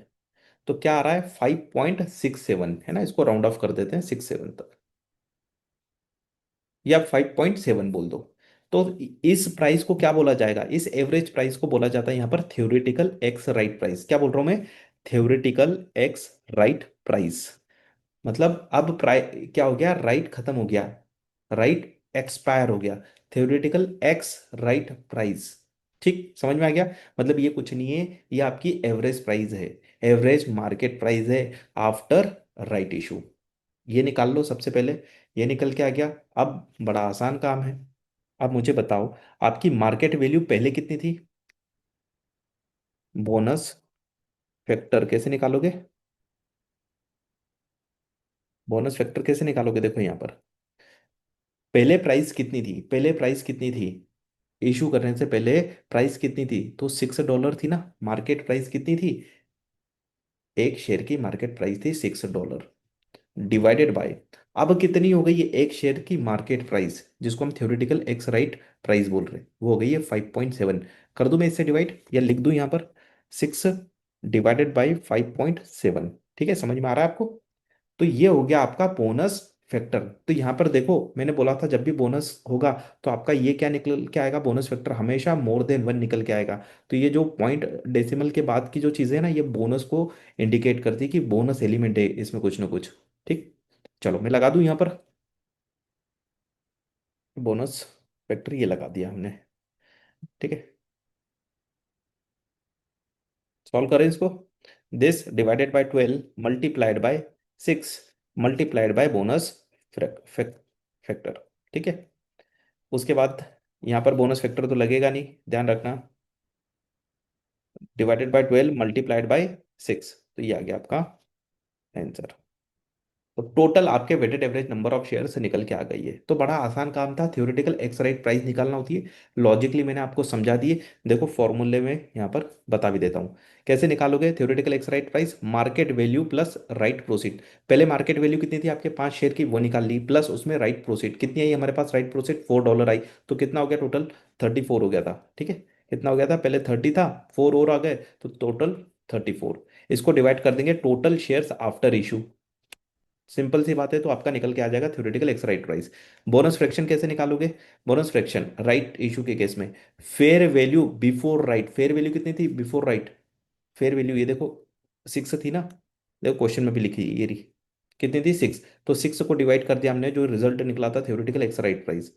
तो क्या आ रहा है, 5.67 है ना, इसको राउंड ऑफ कर देते हैं 67 तक, या 5.7 बोल दो। तो इस प्राइस को क्या बोला जाएगा, इस एवरेज प्राइस को बोला जाता है यहाँ पर थ्योरेटिकल एक्स राइट प्राइस। क्या बोल रहा हूं मैं, थ्योरेटिकल एक्स राइट प्राइस। मतलब अब प्राइस क्या हो गया, राइट खत्म हो गया, राइट एक्सपायर हो गया, थ्योरेटिकल एक्स राइट प्राइस। ठीक समझ में आ गया। मतलब ये कुछ नहीं है, ये आपकी एवरेज प्राइस है, एवरेज मार्केट प्राइस है आफ्टर राइट इशू। ये निकाल लो सबसे पहले, ये निकल के आ गया। अब बड़ा आसान काम है। अब मुझे बताओ, आपकी मार्केट वैल्यू पहले कितनी थी, बोनस फैक्टर कैसे निकालोगे, बोनस फैक्टर कैसे निकालोगे, देखो यहाँ पर पहले प्राइस कितनी थी, पहले प्राइस कितनी थी, इशू करने से पहले प्राइस कितनी थी, तो $6 थी ना, मार्केट प्राइस कितनी थी, एक शेयर की मार्केट प्राइस थी $6, डिवाइडेड बाय, अब कितनी हो गई है एक शेयर की मार्केट प्राइस, जिसको हम थ्योरेटिकल एक्स राइट प्राइस बोल रहे हैं, वो हो गई है 5.7। कर दूं मैं इससे डिवाइड, या लिख दूं यहाँ पर, 6 डिवाइडेड बाई 5.7। ठीक है, समझ में आ रहा है आपको। तो ये हो गया आपका बोनस फैक्टर। तो यहाँ पर देखो, मैंने बोला था जब भी बोनस होगा, तो आपका ये क्या निकल के आएगा, बोनस फैक्टर हमेशा मोर देन 1 निकल के आएगा। तो ये जो पॉइंट डेसिमल के बाद की जो चीज़ें हैं ना, ये बोनस को इंडिकेट करती है कि बोनस एलिमेंट है इसमें कुछ ना कुछ। ठीक, चलो मैं लगा दूं यहाँ पर बोनस फैक्टर, ये लगा दिया हमने। ठीक है, सॉल्व करें इसको। This divided by 12 multiplied bye 6 multiplied by bonus factor. ठीक है, उसके बाद यहाँ पर बोनस फैक्टर तो लगेगा नहीं, ध्यान रखना। डिवाइडेड बाय 12 मल्टीप्लाइड बाय 6, तो ये आ गया आपका आंसर। तो टोटल आपके weighted average number of share से निकल के आ गई है। तो बड़ा आसान काम था, थ्योरेटिकल एक्स राइट प्राइस निकालना होती है। लॉजिकली मैंने आपको समझा दिए। देखो फॉर्मूले में यहाँ पर बता भी देता हूँ कैसे निकालोगे theoretical ex right price, market value plus right proceed. पहले मार्केट वैल्यू कितनी थी आपके 5 शेयर की, वो निकाल ली, प्लस उसमें राइट प्रोसीड कितनी आई हमारे पास, राइट प्रोसीड $4 आई। तो कितना हो गया टोटल, 34 हो गया था। ठीक है, कितना हो गया था, पहले 30 था, 4 और आ गए, तो टोटल 34। इसको डिवाइड कर देंगे total shares after issue, simple सी बात है, तो आपका निकल के आ जाएगा theoretical ex right price. Bonus fraction कैसे निकालोगे, बोनस फ्रैक्शन राइट इशू के केस में, fair value before right, fair value कितनी थी बिफोर राइट, फेयर वैल्यू ये देखो 6 थी ना, देखो क्वेश्चन में भी लिखी है, ये रही, कितनी थी 6। तो 6 को डिवाइड कर दिया हमने, जो रिजल्ट निकला था थ्योरेटिकल एक्स राइट प्राइस,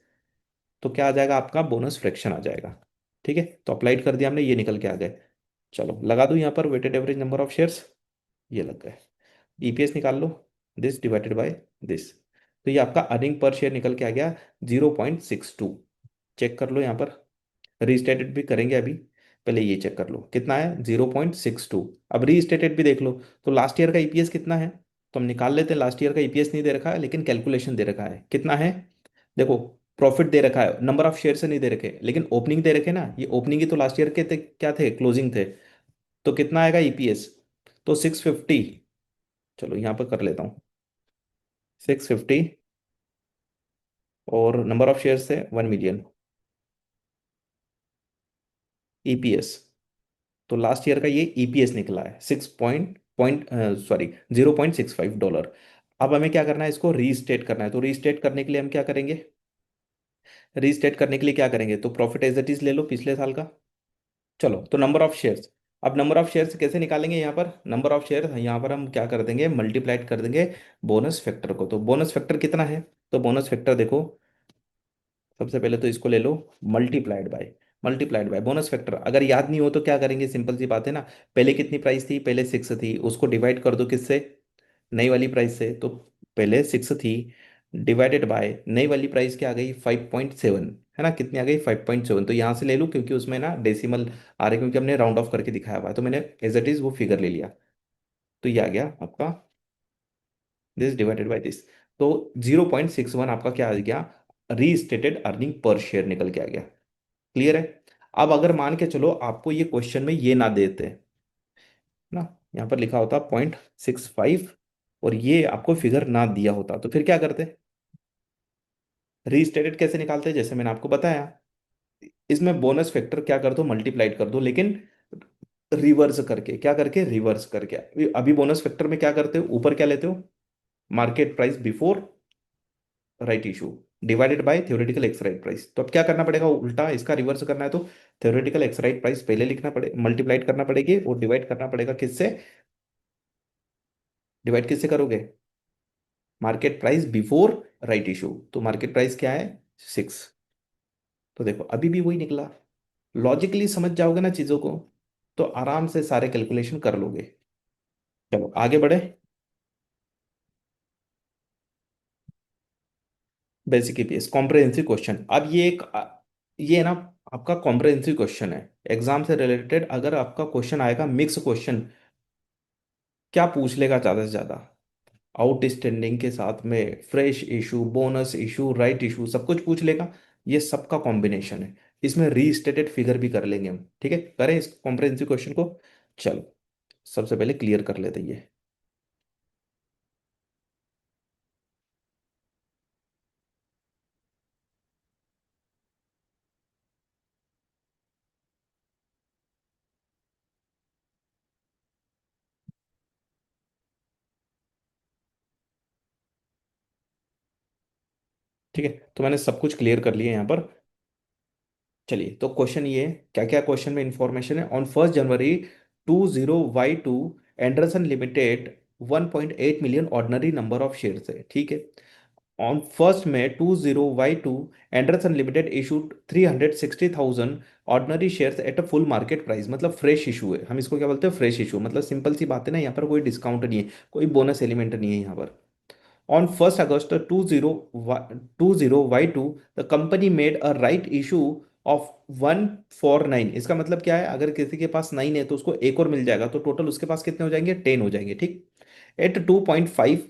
तो क्या आ जाएगा आपका, बोनस फ्रैक्शन आ जाएगा। ठीक है, तो अप्लाइड कर दिया हमने, ये निकल के आ गए। चलो लगा दूं यहाँ पर weighted average number of shares, ये लग गए। ईपीएस निकाल लो, दिस डिवाइडेड बाय दिस, तो ये आपका अर्निंग पर शेयर निकल के आ गया 0.62। चेक कर लो यहाँ पर, रीस्टेटेड भी करेंगे अभी, पहले ये चेक कर लो कितना है 0.62। अब रीस्टेटेड भी देख लो, तो लास्ट ईयर का ईपीएस कितना है, तो हम निकाल लेते हैं। लास्ट ईयर का ईपीएस नहीं दे रखा है, लेकिन कैलकुलेशन दे रखा है, कितना है, देखो प्रॉफिट दे रखा है, नंबर ऑफ शेयर से नहीं दे रखे, लेकिन ओपनिंग दे रखे ना, ये ओपनिंग ही तो लास्ट ईयर के थे, क्या थे, क्लोजिंग थे। तो कितना आएगा ईपीएस, तो 650। चलो यहाँ पर कर लेता हूँ, 650, और नंबर ऑफ शेयर से 1 मिलियन ईपीएस। तो लास्ट ईयर का ये ईपीएस निकला है 6 पॉइंट पॉइंट सॉरी $0.65। अब हमें क्या करना है, इसको रीस्टेट करना है। तो रीस्टेट करने के लिए हम क्या करेंगे, रीस्टेट करने के लिए क्या करेंगे, तो प्रॉफिट एज इट इज ले लो पिछले साल का। चलो, तो नंबर ऑफ शेयर्स, अब नंबर ऑफ शेयर्स कैसे निकालेंगे यहाँ पर? नंबर ऑफ शेयर यहाँ पर हम क्या कर देंगे, मल्टीप्लाइड कर देंगे बोनस फैक्टर को। तो बोनस फैक्टर कितना है? तो बोनस फैक्टर देखो, सबसे पहले तो इसको ले लो, मल्टीप्लाइड बाय बोनस फैक्टर। अगर याद नहीं हो तो क्या करेंगे, सिंपल सी बात है ना। पहले कितनी प्राइस थी? पहले 6 थी, उसको डिवाइड कर दो किससे? नई वाली प्राइस से। तो पहले 6 थी, डिवाइडेड बाय नई वाली प्राइस क्या आ गई? 5.7, है ना? कितनी आ गई? 5.7। तो यहाँ से ले लूँ क्योंकि उसमें ना डेसिमल आ रहे, क्योंकि हमने राउंड ऑफ करके दिखाया हुआ है, तो मैंने एज इट इज वो फिगर ले लिया। तो ये आ गया आपका दिस डिवाइडेड बाय दिस। तो 0.61 आपका क्या आ गया? रीस्टेटेड अर्निंग पर शेयर निकल के आ गया। क्लियर है? अब अगर मान के चलो आपको ये क्वेश्चन में ये ना देते ना, यहाँ पर लिखा होता 0.65, और ये आपको फिगर ना दिया होता, तो फिर क्या करते? रीस्टेटेड कैसे निकालते? जैसे मैंने आपको बताया, इसमें बोनस फैक्टर क्या कर दो, मल्टीप्लाइड कर दो, लेकिन रिवर्स करके। क्या करके? रिवर्स करके। अभी बोनस फैक्टर में क्या करते हो, ऊपर क्या लेते हो? Market price before right issue divided by theoretical ex right price. तो अब क्या करना पड़ेगा, उल्टा इसका रिवर्स करना है, तो थ्योरेटिकल एक्स राइट प्राइस पहले लिखना पड़े, मल्टीप्लाइड करना पड़ेगी, और डिवाइड करना पड़ेगा किससे? डिवाइड किससे करोगे? Market price before right issue. तो मार्केट प्राइस क्या है? 6। तो देखो अभी भी वही निकला। लॉजिकली समझ जाओगे ना चीजों को, तो आराम से सारे कैलकुलेशन कर लोगे। चलो आगे बढ़े। Basic EPS comprehensive question. अब ये एक ये ना आपका कॉम्प्रहेंसिव क्वेश्चन है, एग्जाम से रिलेटेड। अगर आपका क्वेश्चन आएगा मिक्स क्वेश्चन, क्या पूछ लेगा ज्यादा से ज्यादा? आउटस्टैंडिंग के साथ में fresh issue, bonus issue, right issue, सब कुछ पूछ लेगा। ये सबका कॉम्बिनेशन है। इसमें रीस्टेटेड फिगर भी कर लेंगे हम। ठीक है, करें इस कॉम्प्रहेंसिव क्वेश्चन को। चलो सबसे पहले क्लियर कर लेते हैं ये। ठीक है, तो मैंने सब कुछ क्लियर कर लिया यहाँ पर। चलिए, तो क्वेश्चन ये, क्या क्या क्वेश्चन में इंफॉर्मेशन है? On 1 January 20Y2, Anderson limited 1.8 million ordinary number of share है। ठीक है। On 1 May 20Y2, Anderson limited issued 360,000 ordinary shares at a full market price. मतलब फ्रेश इशू है, हम इसको क्या बोलते हैं? Fresh issue. मतलब सिंपल सी बात है ना, यहाँ पर कोई डिस्काउंट नहीं है, कोई बोनस एलिमेंट नहीं है यहाँ पर। On 1st August 20Y2, the company made a right issue of 149। इसका मतलब क्या है? अगर किसी के पास 9 है तो उसको एक और मिल जाएगा, तो टोटल उसके पास कितने हो जाएंगे? 10 हो जाएंगे। ठीक। एट 2.5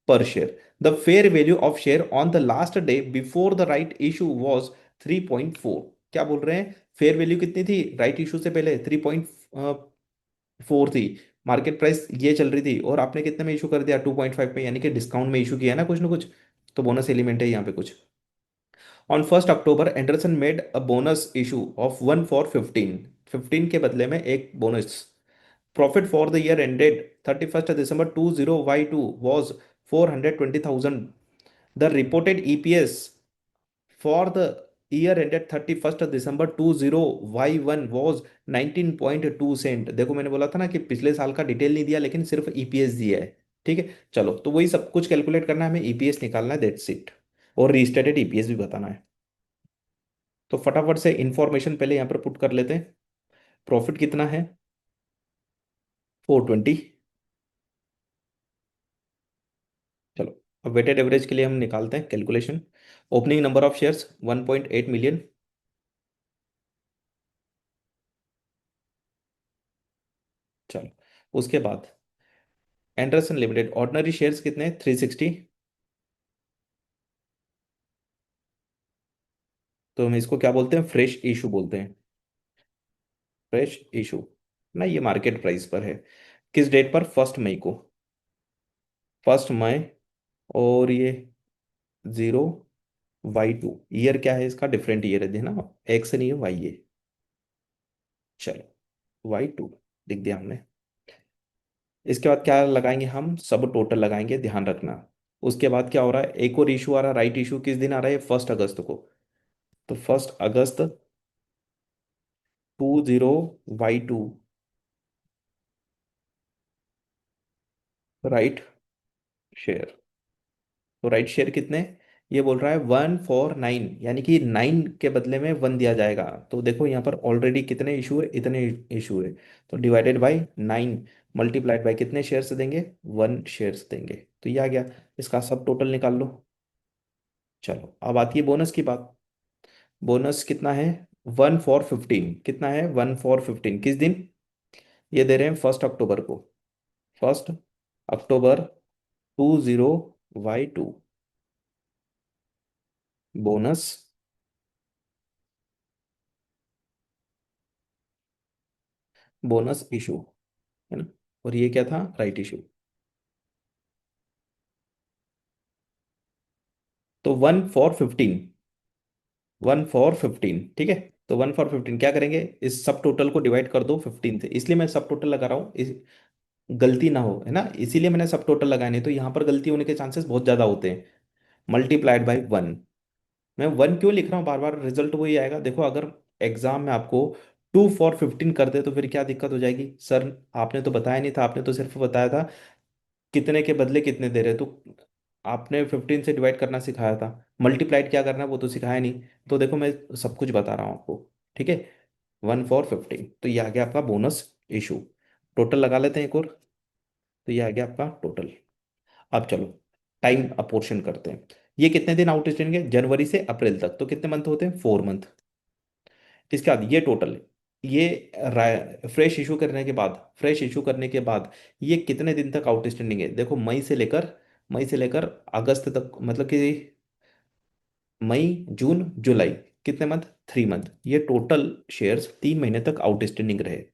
पर share. The fair value of share on the last day before the right issue was 3.4। क्या बोल रहे हैं? फेयर वैल्यू कितनी थी राइट इशू से पहले? 3.4 थी। मार्केट प्राइस ये चल रही थी, और आपने कितने में इशू कर दिया? 2.5 में, यानी कि डिस्काउंट में इशू किया ना कुछ ना कुछ। तो बोनस एलिमेंट है यहाँ पे कुछ। On 1 October Anderson made a bonus issue of 1 for 15। 15 के बदले में एक bonus. Profit for the year ended 31 December 20Y2 was 420,000। The reported EPS for the year ended 31 December 20Y1 was 19.2 cent. देखो मैंने बोला था ना कि पिछले साल का डिटेल नहीं दिया, लेकिन सिर्फ ईपीएस दिया है। ठीक है, चलो तो वही सब कुछ कैलकुलेट करना है हमें, ईपीएस निकालना है, दैट्स इट। और रीस्टेटेड ईपीएस भी बताना है। तो फटाफट से इंफॉर्मेशन पहले यहाँ पर पुट कर लेते हैं। प्रॉफिट कितना है? 420। चलो, अब वेटेड एवरेज के लिए हम निकालते हैं calculation. Opening number of shares 1.8 million. चलो, उसके बाद एंडरसन लिमिटेड ऑर्डिनरी शेयर्स कितने? 360। तो हम इसको क्या बोलते हैं? फ्रेश इशू बोलते हैं। फ्रेश इशू ना, ये मार्केट प्राइस पर है। किस डेट पर? 1 मई को। 1 मई। और ये 0Y2, ईयर क्या है इसका? डिफरेंट ईयर है, देना एक्स नहीं है, वाई है। चलो Y2 लिख दिया हमने। इसके बाद क्या लगाएंगे हम? सब टोटल लगाएंगे, ध्यान रखना। उसके बाद क्या हो रहा है? एक और इशू आ रहा है, राइट इशू किस दिन आ रहा है? 1 अगस्त को। तो 1 अगस्त 20Y2 राइट शेयर। तो राइट शेयर कितने, ये बोल रहा है 149, यानी कि 9 के बदले में 1 दिया जाएगा। तो देखो यहाँ पर ऑलरेडी कितने इशू है, इतने इशू है। तो डिवाइडेड बाई 9 मल्टीप्लाइड बाई कितने शेयर्स देंगे, 1 शेयर्स देंगे। तो ये आ गया। इसका सब टोटल निकाल लो। चलो अब आती है बोनस की बात। बोनस कितना है, 1/4/15। कितना है, 1/4/15 किस दिन, ये दे रहे हैं 1 अक्टूबर को। 1 अक्टूबर 20Y2। बोनस, बोनस इशू, है ना। और ये क्या था, राइट इशू। तो 1/4/15, 1/4/15 ठीक है। तो 1/4/15 क्या करेंगे, इस सब टोटल को डिवाइड कर दो 15 से, इसलिए मैं सब टोटल लगा रहा हूँ, गलती ना हो, है ना, इसीलिए मैंने सब टोटल लगाए, नहीं तो यहाँ पर गलती होने के चांसेस बहुत ज़्यादा होते हैं। Multiplied by 1। मैं 1 क्यों लिख रहा हूँ बार बार, रिजल्ट वही आएगा। देखो अगर एग्जाम में आपको 2/4/15 कर दे तो फिर क्या दिक्कत हो जाएगी, सर आपने तो बताया नहीं था, आपने तो सिर्फ बताया था कितने के बदले कितने दे रहे, तो आपने 15 से डिवाइड करना सिखाया था, मल्टीप्लाइड क्या करना है वो तो सिखाया नहीं। तो देखो मैं सब कुछ बता रहा हूँ आपको, ठीक है। 1/4/15, तो ये आ गया आपका बोनस इशू। टोटल लगा लेते हैं एक और। तो ये आ गया आपका टोटल। अब चलो टाइम अपोर्शन करते हैं। ये कितने दिन आउटस्टैंडिंग है, जनवरी से अप्रैल तक, तो कितने मंथ होते हैं, 4 मंथ। इसके बाद ये टोटल, ये फ्रेश इशू करने के बाद, फ्रेश इशू करने के बाद ये कितने दिन तक आउटस्टैंडिंग है, देखो मई से लेकर अगस्त तक, मतलब कि मई जून जुलाई, कितने मंथ, 3 मंथ। ये टोटल शेयर्स 3 महीने तक आउटस्टैंडिंग रहे।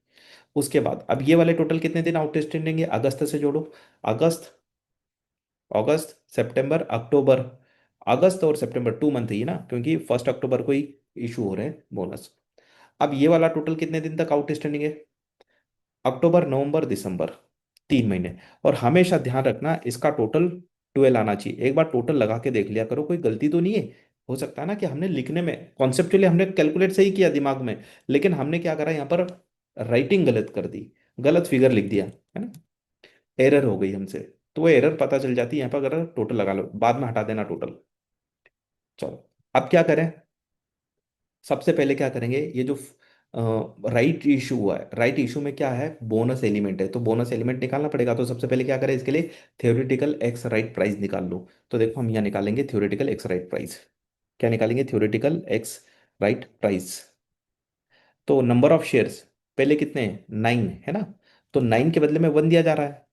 उसके बाद अब ये वाले टोटल कितने दिन आउटस्टैंडिंग है, अगस्त से जोड़ो। अगस्त, अगस्त, सितंबर, अक्टूबर। अगस्त और सितंबर 2 मंथ ही है ना, क्योंकि 1 अक्टूबर को ही इशू हो रहे हैं बोनस। अब ये वाला टोटल कितने दिन तक आउटस्टैंडिंग है, अक्टूबर नवंबर दिसंबर, 3 महीने। और हमेशा ध्यान रखना इसका टोटल 12 आना चाहिए। एक बार टोटल लगा के देख लिया करो, कोई गलती तो नहीं है। हो सकता है ना कि हमने लिखने में कॉन्सेप्चुअली हमने कैलकुलेट सही किया दिमाग में, लेकिन हमने क्या करा यहाँ पर, राइटिंग गलत कर दी, गलत फिगर लिख दिया, है ना, एरर हो गई हमसे। तो वो एरर पता चल जाती है यहाँ पर, अगर टोटल लगा लो बाद में हटा देना टोटल। चलो अब क्या करें, सबसे पहले क्या करेंगे, ये जो राइट इशू हुआ है, राइट इशू में क्या है, बोनस एलिमेंट है, तो बोनस एलिमेंट निकालना पड़ेगा। तो सबसे पहले क्या करें इसके लिए, थ्योरेटिकल एक्स राइट प्राइस निकाल लो। तो देखो हम यहाँ निकालेंगे थ्योरेटिकल एक्स राइट प्राइस। क्या निकालेंगे, थ्योरेटिकल एक्स राइट प्राइस। तो नंबर ऑफ शेयर्स पहले कितने हैं, 9 है ना। तो 9 के बदले में 1 दिया जा रहा है,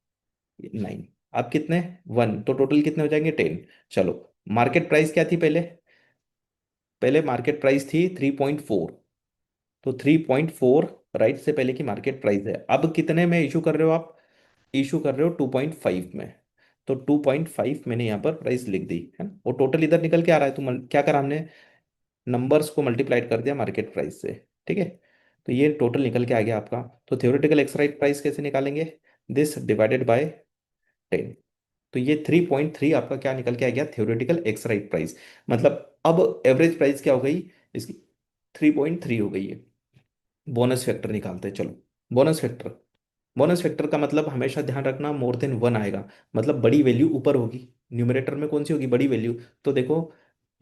9। अब कितने, 1, तो टोटल कितने हो जाएंगे, 10। चलो मार्केट प्राइस क्या थी पहले, पहले मार्केट प्राइस थी 3.4। तो 3.4 राइट से पहले की मार्केट प्राइस है। अब कितने में इशू कर रहे हो आप, इशू कर रहे हो 2.5 में। तो 2.5 मैंने यहाँ पर प्राइस लिख दी, है ना, और टोटल इधर निकल के आ रहा है। तो क्या करा हमने, नंबर्स को मल्टीप्लाइड कर दिया मार्केट प्राइस से, ठीक है। तो ये टोटल निकल के आ गया आपका। तो थ्योरेटिकल एक्स राइट प्राइस कैसे निकालेंगे, दिस डिवाइडेड बाय 10। तो ये 3.3 आपका क्या निकल के आ गया, थ्योरेटिकल एक्स राइट प्राइस। मतलब अब एवरेज प्राइस क्या हो गई इसकी, 3.3 हो गई है। बोनस फैक्टर निकालते हैं चलो। बोनस फैक्टर, बोनस फैक्टर का मतलब हमेशा ध्यान रखना मोर देन 1 आएगा, मतलब बड़ी वैल्यू ऊपर होगी। न्यूमरेटर में कौन सी होगी, बड़ी वैल्यू। तो देखो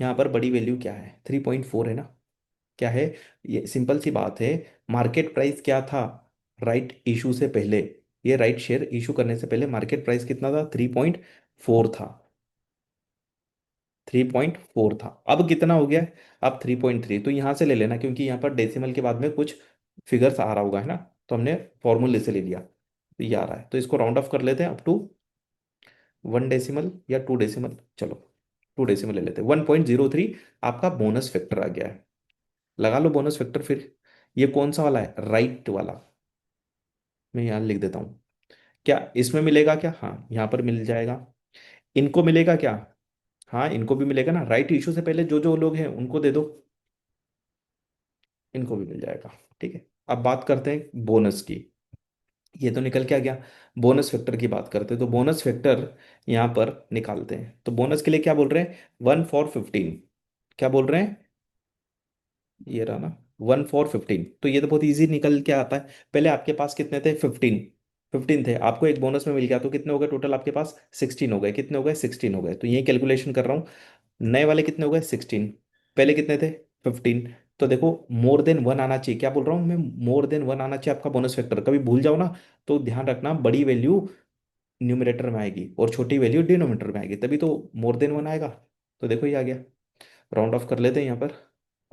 यहाँ पर बड़ी वैल्यू क्या है, 3.4 है ना, क्या है, ये सिंपल सी बात है। मार्केट प्राइस क्या था, राइट इशू से पहले, ये राइट शेयर इशू करने से पहले मार्केट प्राइस कितना था, 3.4 था, 3.4 था। अब कितना हो गया है, अब 3.3। तो यहाँ से ले लेना, क्योंकि यहाँ पर डेसिमल के बाद में कुछ फिगर्स आ रहा होगा, है ना। तो हमने फॉर्मूले से ले लिया, तो ये आ रहा है। तो इसको राउंड ऑफ कर लेते हैं अप टू 1 डेसिमल या 2 डेसिमल, चलो 2 डेसिमल ले लेते हैं, 1.03 आपका बोनस फैक्टर आ गया है। लगा लो बोनस फैक्टर फिर। ये कौन सा वाला है, राइट वाला, मैं यहाँ लिख देता हूँ। क्या इसमें मिलेगा क्या, हाँ यहाँ पर मिल जाएगा। इनको मिलेगा क्या, हाँ इनको भी मिलेगा ना, राइट इशू से पहले जो जो लोग हैं उनको दे दो, इनको भी मिल जाएगा, ठीक है। अब बात करते हैं बोनस की। ये तो निकल के आ गया। बोनस फैक्टर की बात करते हैं, तो बोनस फैक्टर यहाँ पर निकालते हैं। तो बोनस के लिए क्या बोल रहे हैं, 1/4/15। क्या बोल रहे हैं, ये रहा ना, 1/4/15। तो ये तो बहुत इजी निकल के आता है। पहले आपके पास कितने थे, 15, 15 थे, आपको एक बोनस में मिल गया, तो कितने हो गए टोटल आपके पास? 16 हो गए। कितने हो गए? 16 हो गए। तो यही कैलकुलेशन कर रहा हूँ। नए वाले कितने हो गए? 16। पहले कितने थे? 15। तो देखो मोर देन वन आना चाहिए, क्या बोल रहा हूँ मैं, मोर देन वन आना चाहिए आपका बोनस फैक्टर। कभी भूल जाओ ना तो ध्यान रखना, बड़ी वैल्यू न्यूमरेटर में आएगी और छोटी वैल्यू डिनोमिनेटर में आएगी, तभी तो मोर देन वन आएगा। तो देखो ये आ गया। राउंड ऑफ कर लेते हैं यहाँ पर,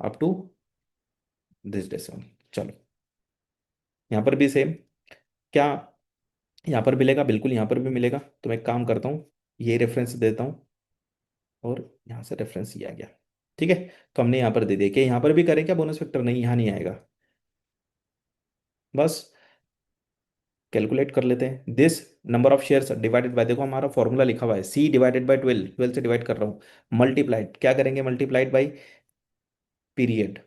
अप टू दिस डेसिमल। चलो यहाँ पर भी सेम। क्या यहाँ पर मिलेगा? बिल्कुल यहाँ पर भी मिलेगा। तो मैं एक काम करता हूँ, ये रेफरेंस देता हूँ और यहाँ से रेफरेंस ये आ गया। ठीक है। तो हमने यहाँ पर दे दिया कि यहाँ पर भी करें क्या बोनस फैक्टर? नहीं, यहाँ नहीं आएगा। बस कैलकुलेट कर लेते हैं। This number of shares divided bye, देखो हमारा फॉर्मूला लिखा हुआ है, सी डिवाइडेड बाय 12, 12 से डिवाइड कर रहा हूँ। मल्टीप्लाइड क्या करेंगे? Multiplied by period,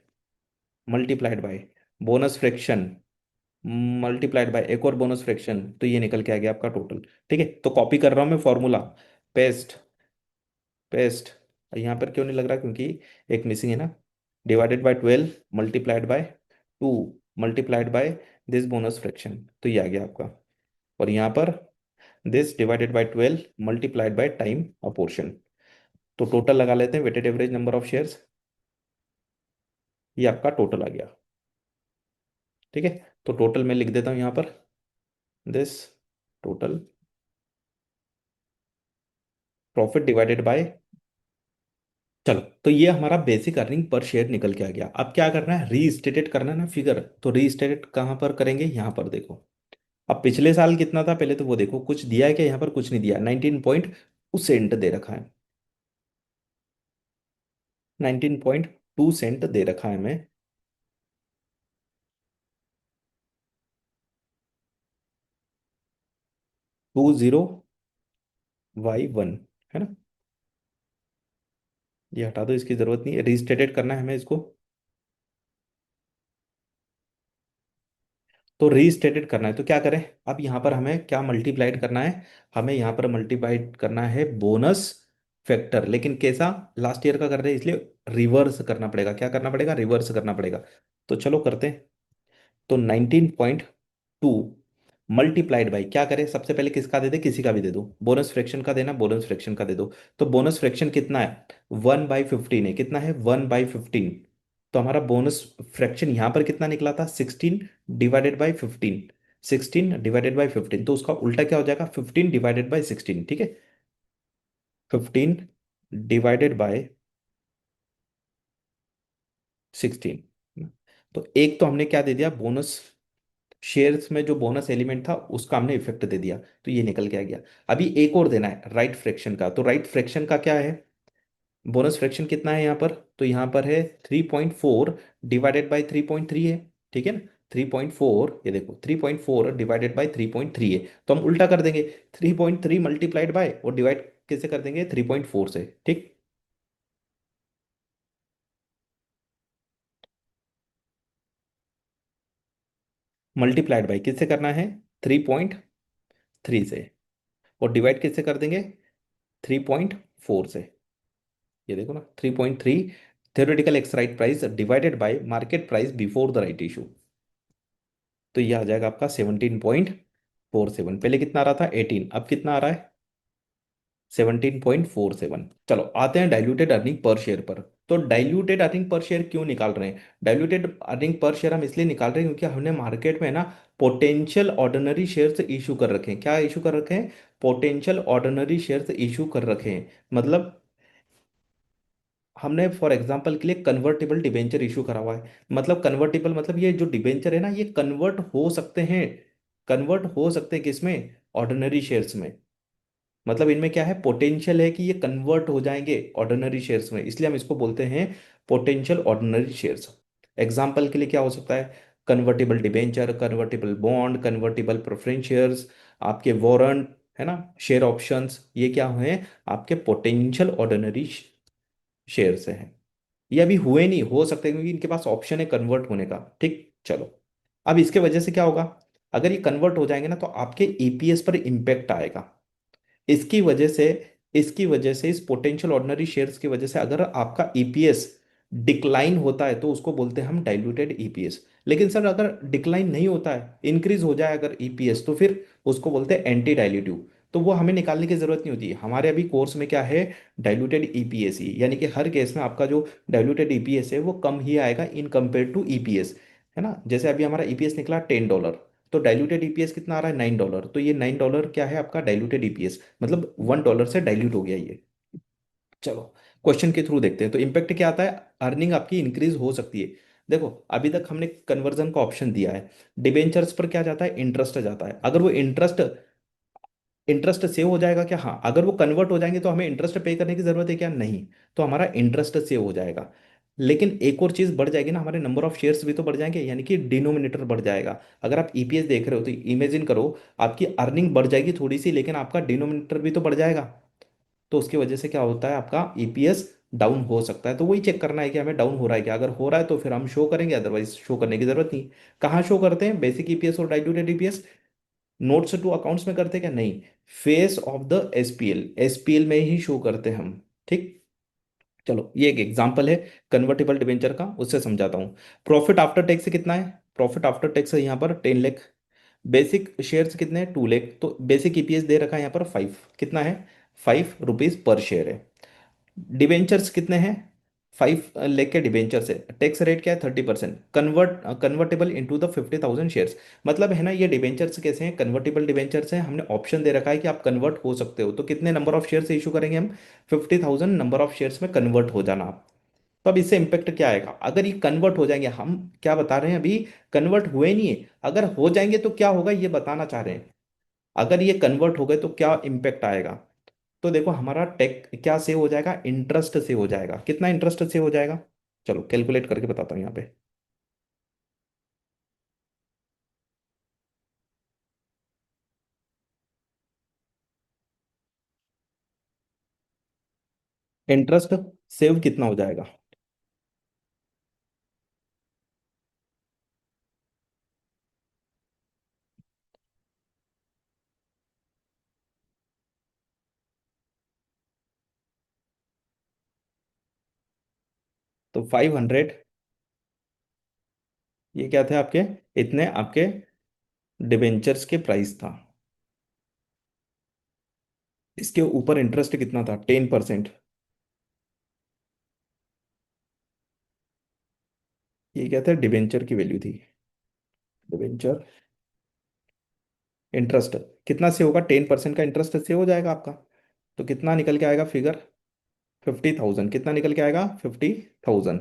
multiplied by bonus fraction, multiplied by एक और बोनस फ्रैक्शन, तो ये निकल के आ गया आपका टोटल। ठीक है। तो कॉपी कर रहा हूँ मैं फॉर्मूला, पेस्ट, पेस्ट। यहाँ पर क्यों नहीं लग रहा? क्योंकि एक मिसिंग है ना। Divided by 12 multiplied by 2 multiplied by this bonus fraction, तो ये आ गया आपका। और यहाँ पर this divided by 12 multiplied by time apportion. तो टोटल लगा लेते हैं, weighted average number of shares, ये आपका टोटल आ गया। ठीक है। तो टोटल मैं लिख देता हूँ यहाँ पर, this total profit divided bye. चलो तो ये हमारा बेसिक अर्निंग पर शेयर निकल के आ गया। अब क्या करना है? रीस्टेटेड करना है ना फिगर। तो रीस्टेटेड कहाँ पर करेंगे? यहाँ पर देखो। अब पिछले साल कितना था पहले तो वो देखो, कुछ दिया है क्या यहाँ पर? कुछ नहीं दिया। 19.2 सेंट दे रखा है, 19.2 सेंट दे रखा है हमें। 20y1 है ना। ये हटा दो, इसकी जरूरत नहीं है, रीस्टेटेड करना है हमें इसको। तो रीस्टेटेड करना है तो क्या करें? अब यहाँ पर हमें क्या मल्टीप्लाइड करना है? हमें यहाँ पर मल्टीप्लाइड करना है बोनस फैक्टर, लेकिन कैसा? लास्ट ईयर का कर रहे हैं इसलिए रिवर्स करना पड़ेगा। क्या करना पड़ेगा? रिवर्स करना पड़ेगा। तो चलो करते हैं। तो 19.2 मल्टीप्लाइड बाई, क्या करें? सबसे पहले किसका दे दे? किसी का भी दे दो। बोनस फ्रैक्शन का देना, बोनस फ्रैक्शन का दे दो। तो बोनस फ्रैक्शन कितना है? 1/15 है। कितना है? 1/15। तो हमारा बोनस फ्रैक्शन यहाँ पर कितना निकला था? 16/15। 16/15, तो उसका उल्टा क्या हो जाएगा? 15/16। ठीक है। 15/16। तो एक तो हमने क्या दे दिया? बोनस शेयर्स में जो बोनस एलिमेंट था उसका हमने इफेक्ट दे दिया, तो ये निकल के आ गया। अभी एक और देना है राइट फ्रैक्शन का। तो राइट फ्रैक्शन का क्या है? बोनस फ्रैक्शन कितना है यहाँ पर? तो यहाँ पर है 3.4 डिवाइडेड बाई 3.3 है। ठीक है ना। 3.4, ये देखो 3.4 डिवाइडेड बाई 3.3 है। तो हम उल्टा कर देंगे, 3.3 मल्टीप्लाइड बाय और डिवाइड कैसे कर देंगे? 3.4 से। ठीक। मल्टीप्लाइड बाय किससे करना है? 3.3 से। और डिवाइड किससे कर देंगे? 3.4 से। ये देखो ना, 3.3 theoretical x right price divided by market price before the right issue. तो ये आ जाएगा आपका 17.47। पहले कितना आ रहा था? 18, अब कितना आ रहा है? 17.47। चलो आते हैं डाइल्यूटेड अर्निंग पर शेयर पर। तो डाइल्यूटेड अर्निंग पर शेयर क्यों निकाल रहे हैं? डाइल्यूटेड अर्निंग पर शेयर हम इसलिए निकाल रहे हैं क्योंकि हमने मार्केट में ना पोटेंशियल ऑर्डिनरी शेयर्स इशू कर रखे हैं। क्या इशू कर रखे हैं? पोटेंशियल ऑर्डिनरी शेयर्स इशू कर रखे हैं। मतलब हमने फॉर एग्जांपल के लिए कन्वर्टेबल डिबेंचर इशू करा हुआ है। मतलब कन्वर्टेबल मतलब ये जो डिबेंचर है ना, ये कन्वर्ट हो सकते हैं। कन्वर्ट हो सकते हैं किसमें? ऑर्डिनरी शेयर्स में। मतलब इनमें क्या है? पोटेंशियल है कि ये कन्वर्ट हो जाएंगे ऑर्डिनरी शेयर्स में, इसलिए हम इसको बोलते हैं पोटेंशियल ऑर्डिनरी शेयर्स। एग्जांपल के लिए क्या हो सकता है? Convertible debenture, convertible bond, convertible preference shares, आपके वारंट, है ना, शेयर ऑप्शंस, ये क्या हुए? आपके पोटेंशियल ऑर्डिनरी शेयर से हैं। ये अभी हुए नहीं, हो सकते हैं क्योंकि इनके पास ऑप्शन है कन्वर्ट होने का। ठीक। चलो अब इसके वजह से क्या होगा? अगर ये कन्वर्ट हो जाएंगे ना तो आपके ईपीएस पर इंपैक्ट आएगा। इसकी वजह से, इस पोटेंशियल ऑर्डिनरी शेयर्स की वजह से अगर आपका ईपीएस डिक्लाइन होता है तो उसको बोलते हैं हम डाइल्यूटेड ईपीएस। लेकिन सर अगर डिक्लाइन नहीं होता है, इंक्रीज हो जाए अगर ईपीएस, तो फिर उसको बोलते हैं एंटी डाइल्यूटिव। तो वो हमें निकालने की जरूरत नहीं होती। हमारे अभी कोर्स में क्या है, डाइल्यूटेड ईपीएस ही, यानी कि हर केस में आपका जो डाइल्यूटेड ईपीएस है वो कम ही आएगा इन कंपेयर टू ईपीएस। है ना, जैसे अभी हमारा ईपीएस निकला $10, तो डाइल्यूटेड ईपीएस कितना आ रहा है, $9। तो ये $9 क्या है आपका डाइल्यूटेड ईपीएस, मतलब $1 से डाइल्यूट हो गया ये। चलो क्वेश्चन के थ्रू देखते हैं। तो इम्पैक्ट क्या आता है, अर्निंग आपकी इंक्रीज हो सकती है। देखो अभी तक हमने कन्वर्जन का ऑप्शन दिया है। डिबेंचर्स पर क्या जाता है, इंटरेस्ट जाता है। अगर वो इंटरेस्ट इंटरेस्ट सेव हो जाएगा क्या, हाँ, अगर वो कन्वर्ट हो जाएंगे तो हमें इंटरेस्ट पे करने की जरूरत है क्या, नहीं। तो हमारा इंटरेस्ट सेव हो जाएगा। लेकिन एक और चीज बढ़ जाएगी ना, हमारे नंबर ऑफ शेयर्स भी तो बढ़ जाएंगे, यानी कि डिनोमिनेटर बढ़ जाएगा। अगर आप ईपीएस देख रहे हो तो इमेजिन करो, आपकी अर्निंग बढ़ जाएगी थोड़ी सी, लेकिन आपका डिनोमिनेटर भी तो बढ़ जाएगा। तो उसकी वजह से क्या होता है, आपका ईपीएस डाउन हो सकता है। तो वही चेक करना है कि हमें डाउन हो रहा है क्या। अगर हो रहा है तो फिर हम शो करेंगे, अदरवाइज शो करने की जरूरत नहीं। कहाँ शो करते हैं, बेसिक ईपीएस और diluted EPS, notes to accounts में करते हैं क्या, नहीं। Face of the SPL, SPL में ही शो करते हैं हम। ठीक। चलो ये एक एग्जांपल है कन्वर्टिबल डिबेंचर का, उससे समझाता हूँ। प्रॉफिट आफ्टर टैक्स कितना है, प्रॉफिट आफ्टर टैक्स यहाँ पर 10 लाख। बेसिक शेयर्स कितने हैं, 2 लाख। तो बेसिक ईपीएस दे रखा है यहाँ पर 5, कितना है, ₹5 पर शेयर है। डिबेंचर्स कितने हैं, 5 लाख के डिबेंचर्स है। टैक्स रेट क्या है, 30%। Convertible into the 50,000 shares. मतलब है ना, ये डिबेंचर्स कैसे हैं, कन्वर्टेबल डिबेंचर्स हैं। हमने ऑप्शन दे रखा है कि आप कन्वर्ट हो सकते हो, तो कितने नंबर ऑफ शेयर्स इशू करेंगे हम, 50,000 नंबर ऑफ शेयर्स में कन्वर्ट हो जाना आप। तो अब इससे इंपैक्ट क्या आएगा, अगर ये कन्वर्ट हो जाएंगे, हम क्या बता रहे हैं अभी, कन्वर्ट हुए नहीं है, अगर हो जाएंगे तो क्या होगा ये बताना चाह रहे हैं। अगर ये कन्वर्ट हो गए तो क्या इंपैक्ट आएगा। तो देखो हमारा टेक क्या सेव हो जाएगा, इंटरेस्ट सेव हो जाएगा। कितना इंटरेस्ट सेव हो जाएगा, चलो कैलकुलेट करके बताता हूँ यहाँ पे। इंटरेस्ट सेव कितना हो जाएगा, तो 500, ये क्या थे आपके, इतने आपके डिबेंचर्स के प्राइस था। इसके ऊपर इंटरेस्ट कितना था, 10%। ये क्या था, डिबेंचर की वैल्यू थी। डिबेंचर इंटरेस्ट कितना से होगा, 10% का इंटरेस्ट से हो जाएगा आपका। तो कितना निकल के आएगा फिगर, 50,000। कितना निकल के आएगा, 50,000।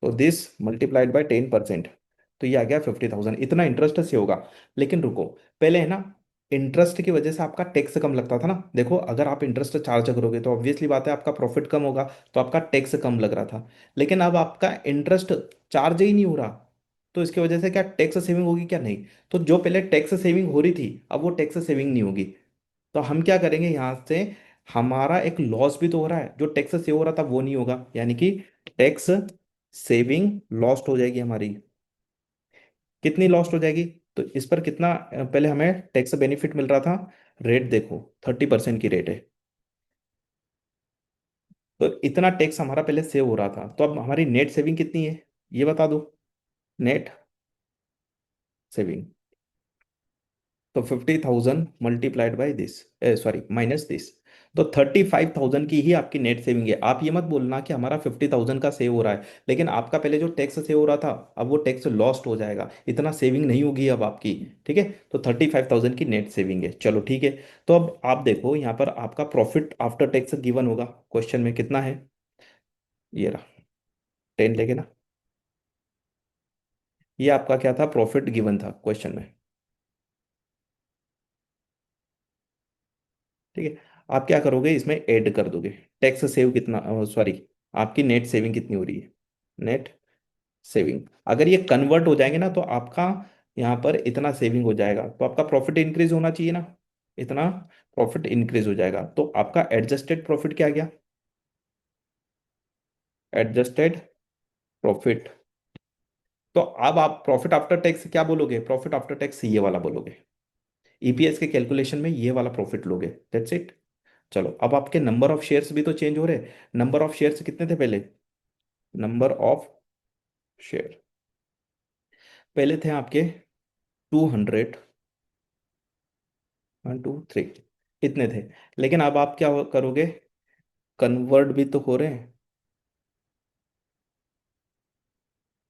तो दिस मल्टीप्लाइड बाय 10%, तो ये आ गया 50,000। इतना इंटरेस्ट से होगा। लेकिन रुको, पहले है ना, इंटरेस्ट की वजह से आपका टैक्स कम लगता था ना। देखो अगर आप इंटरेस्ट चार्ज करोगे तो ऑब्वियसली बात है आपका प्रॉफिट कम होगा, तो आपका टैक्स कम लग रहा था। लेकिन अब आपका इंटरेस्ट चार्ज ही नहीं हो रहा, तो इसकी वजह से क्या टैक्स सेविंग होगी क्या, नहीं। तो जो पहले टैक्स सेविंग हो रही थी, अब वो टैक्स सेविंग नहीं होगी। तो हम क्या करेंगे यहाँ से, हमारा एक लॉस भी तो हो रहा है, जो टैक्स सेव हो रहा था वो नहीं होगा, यानी कि टैक्स सेविंग लॉस्ट हो जाएगी हमारी। कितनी लॉस्ट हो जाएगी, तो इस पर कितना पहले हमें टैक्स बेनिफिट मिल रहा था, रेट देखो 30% की रेट है। तो इतना टैक्स हमारा पहले सेव हो रहा था, तो अब हमारी नेट सेविंग कितनी है, ये बता दो। नेट सेविंग, तो 50,000 multiplied by this, sorry minus this, तो 35,000 की ही आपकी नेट सेविंग है। आप ये मत बोलना कि हमारा 50,000 का सेव हो रहा है, लेकिन आपका पहले जो टैक्स सेव हो रहा था, अब वो टैक्स लॉस्ट हो जाएगा, इतना सेविंग नहीं होगी अब आपकी। ठीक है, तो 35,000 की नेट सेविंग है। चलो ठीक है। तो अब आप देखो यहाँ पर आपका प्रॉफिट आफ्टर टैक्स गिवन होगा क्वेश्चन में, कितना है, ये रहा, 10 लेके ना। ये आपका क्या था, प्रॉफिट गिवन था क्वेश्चन में। ठीक है, आप क्या करोगे, इसमें ऐड कर दोगे। टैक्स सेव कितना, सॉरी, आपकी नेट सेविंग कितनी हो रही है, नेट सेविंग। अगर ये कन्वर्ट हो जाएंगे ना तो आपका यहाँ पर इतना सेविंग हो जाएगा, तो आपका प्रॉफिट इंक्रीज होना चाहिए ना, इतना प्रॉफिट इंक्रीज हो जाएगा। तो आपका एडजस्टेड प्रॉफिट क्या गया, एडजस्टेड प्रॉफिट। तो अब आप प्रॉफिट आफ्टर टैक्स क्या बोलोगे, प्रॉफिट आफ्टर टैक्स ये वाला बोलोगे। ईपीएस के कैलकुलेशन में ये वाला प्रॉफिट लोगे, दैट्स इट। चलो अब आपके नंबर ऑफ शेयर्स भी तो चेंज हो रहे हैं। नंबर ऑफ शेयर्स कितने थे पहले, नंबर ऑफ शेयर, पहले थे आपके 200, 1 2 3, इतने थे। लेकिन अब आप क्या करोगे, कन्वर्ट भी तो हो रहे हैं,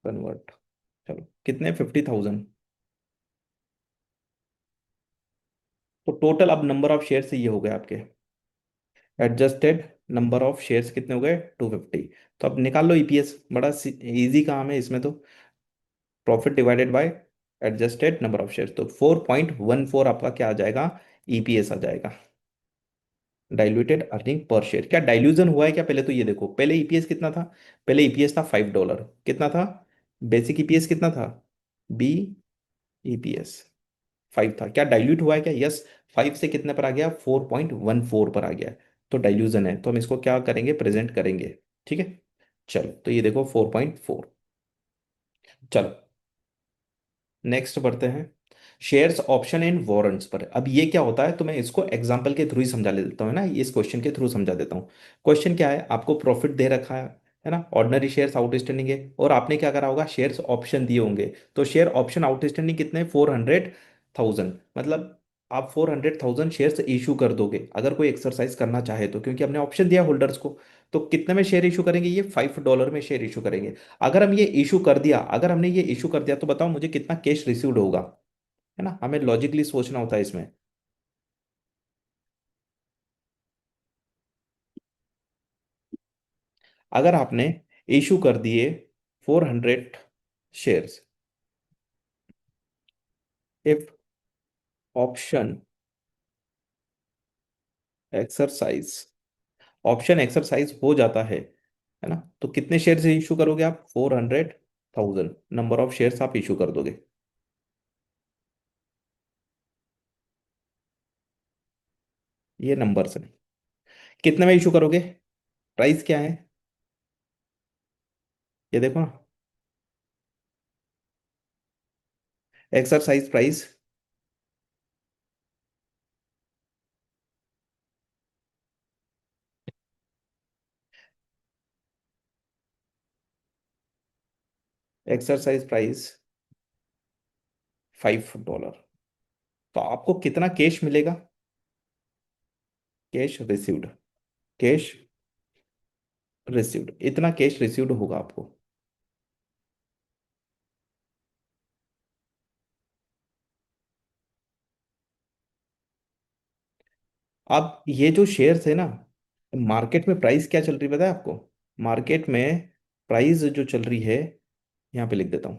कन्वर्ट। चलो कितने, 50,000। तो टोटल अब नंबर ऑफ शेयर से ये हो गए आपके एडजस्टेड नंबर ऑफ शेयर्स कितने हो गए, 250। तो अब निकाल लो ईपीएस, बड़ा इजी काम है इसमें तो। Profit divided bye adjusted number of shares, तो 4.14 आपका क्या आ जाएगा, ईपीएस आ जाएगा, डाइल्यूटेड अर्निंग पर शेयर। क्या डाइल्यूजन हुआ है क्या, पहले तो ये देखो, पहले ईपीएस कितना था, पहले ईपीएस था $5, कितना था, बेसिक ईपीएस कितना था, बी ईपीएस 5 था, क्या डाइल्यूट हुआ है क्या, यस। 5 से कितने पर आ गया, 4.14 पर आ गया है। तो डाइल्यूजन है, तो हम इसको क्या करेंगे, प्रेजेंट करेंगे। ठीक है, चलो तो ये देखो 4.4। चलो नेक्स्ट बढ़ते हैं, शेयर्स ऑप्शन एंड वारंट्स पर। अब ये क्या होता है, तो मैं इसको एग्जांपल के थ्रू ही समझा ले देता हूँ ना, इस क्वेश्चन के थ्रू समझा देता हूँ। क्वेश्चन क्या है, आपको प्रॉफिट दे रखा है ना, ऑर्डिनरी शेयर्स आउटस्टैंडिंग है, और आपने क्या करा होगा, शेयर्स ऑप्शन दिए होंगे। तो शेयर ऑप्शन आउटस्टैंडिंग कितने, 400,000, मतलब आप 400,000 शेयर्स इशू कर दोगे अगर कोई एक्सरसाइज करना चाहे तो, क्योंकि हमने ऑप्शन दिया होल्डर्स को। तो कितने में शेयर इशू करेंगे, ये $5 में शेयर इशू करेंगे। अगर हम ये इशू कर दिया, अगर हमने ये इशू कर दिया, तो बताओ मुझे कितना कैश रिसीव्ड होगा, है ना, हमें लॉजिकली सोचना होता है इसमें। अगर आपने इशू कर दिए 400 shares, if option exercise, option exercise हो जाता है ना, तो कितने शेयर से इशू करोगे आप, 400,000 नंबर ऑफ शेयर्स आप इशू कर दोगे। ये नंबर से कितने में इशू करोगे, प्राइस क्या है, ये देखो ना, एक्सरसाइज प्राइस, एक्सरसाइज प्राइस $5। तो आपको कितना कैश मिलेगा, कैश रिसीव्ड, कैश रिसीव्ड, इतना कैश रिसीव्ड होगा आपको। अब ये जो शेयर्स है ना, मार्केट में प्राइस क्या चल रही है पता है आपको, मार्केट में प्राइस जो चल रही है, यहाँ पे लिख देता हूँ,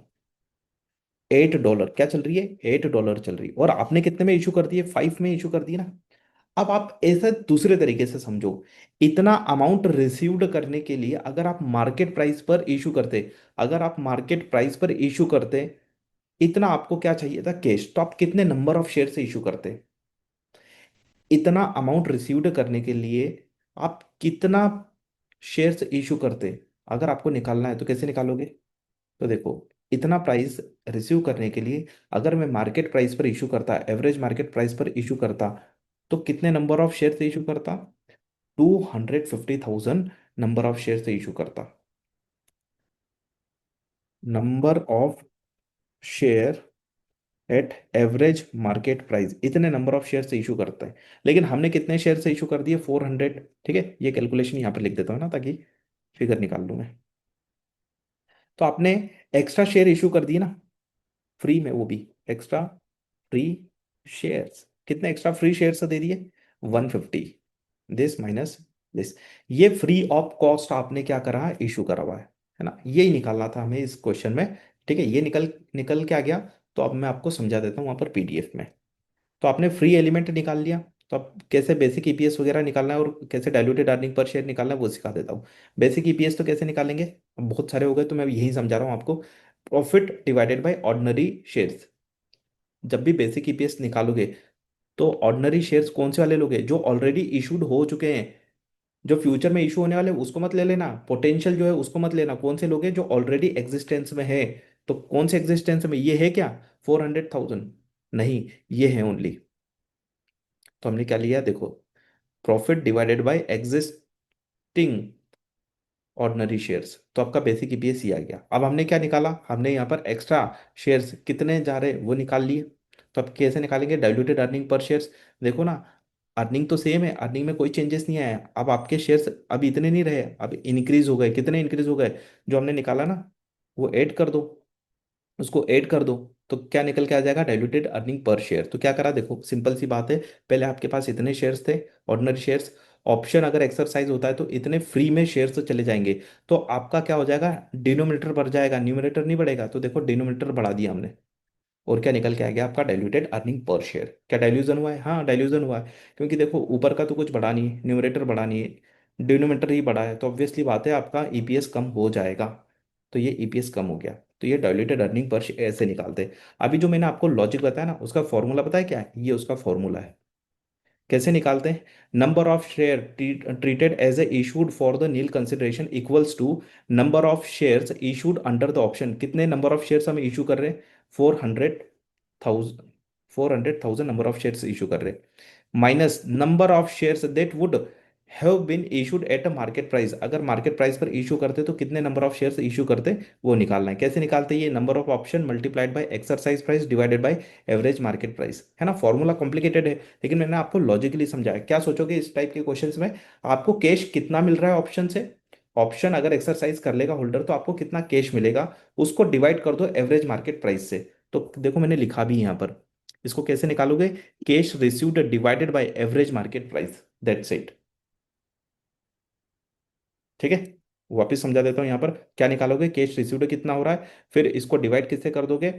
$8 क्या चल रही है, $8 चल रही है, और आपने कितने में इशू कर दिए, 5 में इशू कर दिए ना। अब आप ऐसा दूसरे तरीके से समझो, इतना अमाउंट रिसीव्ड करने के लिए अगर आप मार्केट प्राइस पर इशू करते, अगर आप मार्केट प्राइस पर इशू करते, इतना आपको क्या चाहिए था, कैश, तो आप कितने नंबर ऑफ शेयर से इशू करते, इतना अमाउंट रिसीव्ड करने के लिए आप कितना शेयर्स इशू करते। अगर आपको निकालना है तो कैसे निकालोगे, तो देखो, इतना प्राइस रिसीव करने के लिए अगर मैं मार्केट प्राइस पर इशू करता, एवरेज मार्केट प्राइस पर इशू करता, तो कितने नंबर ऑफ शेयर से इशू करता, 250,000 नंबर ऑफ शेयर से इशू करता। Number of share eight average market price, इतने नंबर ऑफ शेयर से इशू करता है। लेकिन हमने कितने शेयर से इशू कर दिए, 400। ठीक है, ये कैलकुलेशन यहाँ पे लिख देता हूँ ना, ताकि फिगर निकाल लूँ मैं। तो आपने एक्स्ट्रा शेयर इशू कर दिए ना, फ्री में, वो भी एक्स्ट्रा फ्री शेयर्स, कितने एक्स्ट्रा फ्री शेयर्स दे दिए, 150, दिस माइनस दिस, ये फ्री ऑफ कॉस्ट आपने क्या करा, इशू करा हुआ है ना, यही निकालना था हमें इस क्वेश्चन में। ठीक है, ये निकल निकल के आ गया। तो अब मैं आपको समझा देता हूँ वहां पर पीडीएफ में। तो आपने फ्री एलिमेंट निकाल लिया, तो अब कैसे बेसिक ईपीएस वगैरह निकालना है और कैसे डाइल्यूटेड अर्निंग पर शेयर निकालना है वो सिखा देता हूँ। बेसिक ईपीएस तो कैसे निकालेंगे, अब बहुत सारे हो गए तो मैं यही समझा रहा हूँ आपको। Profit divided by ordinary shares, जब भी बेसिक ईपीएस निकालोगे, तो ऑर्डिनरी शेयर्स कौन से वाले लोगे, जो ऑलरेडी इशूड हो चुके हैं, जो फ्यूचर में इशू होने वाले हैं, उसको मत ले लेना, पोटेंशियल जो है उसको मत लेना, कौन से लोग हैं जो ऑलरेडी एग्जिस्टेंस में है। तो कौन से एग्जिस्टेंस में ये है क्या, 400,000, नहीं, ये है ओनली। तो हमने क्या लिया देखो, profit divided bye existing ordinary shares, तो आपका बेसिक ईपीएस ये आ गया। अब हमने क्या निकाला, हमने यहाँ पर एक्स्ट्रा शेयर्स कितने जा रहे वो निकाल लिए। तो अब कैसे निकालेंगे डाइल्यूटेड अर्निंग पर शेयर्स। देखो ना, अर्निंग तो सेम है, अर्निंग में कोई चेंजेस नहीं आया। अब आपके शेयर्स अभी इतने नहीं रहे, अब इंक्रीज हो गए। कितने इंक्रीज हो गए, जो हमने निकाला ना वो ऐड कर दो, उसको ऐड कर दो। तो क्या निकल के आ जाएगा डाइल्यूटेड अर्निंग पर शेयर। तो क्या करा, देखो सिंपल सी बात है, पहले आपके पास इतने शेयर्स थे ऑर्डिनरी शेयर्स, ऑप्शन अगर एक्सरसाइज होता है तो इतने फ्री में शेयर्स तो चले जाएंगे। तो आपका क्या हो जाएगा, डिनोमिनेटर बढ़ जाएगा, न्यूमरेटर नहीं बढ़ेगा। तो देखो डिनोमिनेटर बढ़ा दिया हमने, और क्या निकल के आ गया आपका डाइल्यूटेड अर्निंग पर शेयर। क्या डाइल्यूजन हुआ है, हाँ डाइल्यूजन हुआ है, क्योंकि देखो ऊपर का तो कुछ बढ़ा नहीं है, न्यूमरेटर बढ़ा नहीं है, डिनोमिनेटर ही बढ़ा है, तो ऑब्वियसली बात है आपका ईपीएस कम हो जाएगा। तो ये ईपीएस कम हो गया। तो ये डाइल्यूटेड अर्निंग पर शेयर ऐसे निकालते हैं। अभी जो मैंने आपको लॉजिक बताया ना, उसका फॉर्मूला पता है क्या है, ये उसका फॉर्मूला है। कैसे निकालते हैं, number of share treated as a issued for the nil consideration equals to number of shares issued under the option. कितने नंबर ऑफ शेयर्स हम इशू कर रहे हैं, 400,000, 400,000 नंबर ऑफ शेयर्स इशू कर रहे हैं, minus number of shares that would have been issued at a market price. अगर market price पर इशू करते तो कितने नंबर ऑफ शेयर्स इशू करते, वो निकालना है। कैसे निकालते हैं, ये number of option multiplied by exercise price divided by average market price, है ना। फॉर्मूला कॉम्प्लिकेटेड है, लेकिन मैंने आपको लॉजिकली समझाया। क्या सोचोगे इस टाइप के क्वेश्चंस में, आपको कैश कितना मिल रहा है ऑप्शन से, ऑप्शन अगर एक्सरसाइज कर लेगा होल्डर तो आपको कितना कैश मिलेगा, उसको डिवाइड कर दो एवरेज मार्केट प्राइस से। तो देखो मैंने लिखा भी यहाँ पर, इसको कैसे निकालोगे, cash received divided by average market price, that's it. ठीक है, वापिस समझा देता हूँ यहाँ पर, क्या निकालोगे, कैश रिसीव्ड कितना हो रहा है, फिर इसको डिवाइड किससे कर दोगे,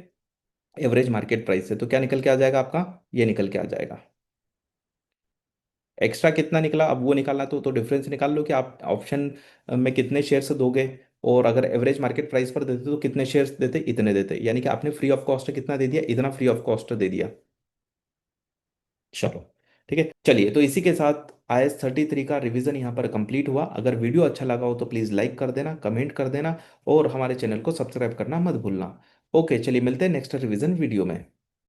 एवरेज मार्केट प्राइस से। तो क्या निकल के आ जाएगा आपका, ये निकल के आ जाएगा। एक्स्ट्रा कितना निकला, अब वो निकालना तो डिफरेंस निकाल लो कि आप ऑप्शन में कितने शेयर्स दोगे, और अगर एवरेज मार्केट प्राइस पर देते तो कितने शेयर्स देते, इतने देते, यानी कि आपने फ्री ऑफ कॉस्ट कितना दे दिया, इतना फ्री ऑफ कॉस्ट दे दिया। चलो ठीक है, चलिए तो इसी के साथ IS 33 का रिवीजन यहाँ पर कंप्लीट हुआ। अगर वीडियो अच्छा लगा हो तो प्लीज़ लाइक कर देना, कमेंट कर देना, और हमारे चैनल को सब्सक्राइब करना मत भूलना। ओके चलिए, मिलते हैं नेक्स्ट रिवीजन वीडियो में।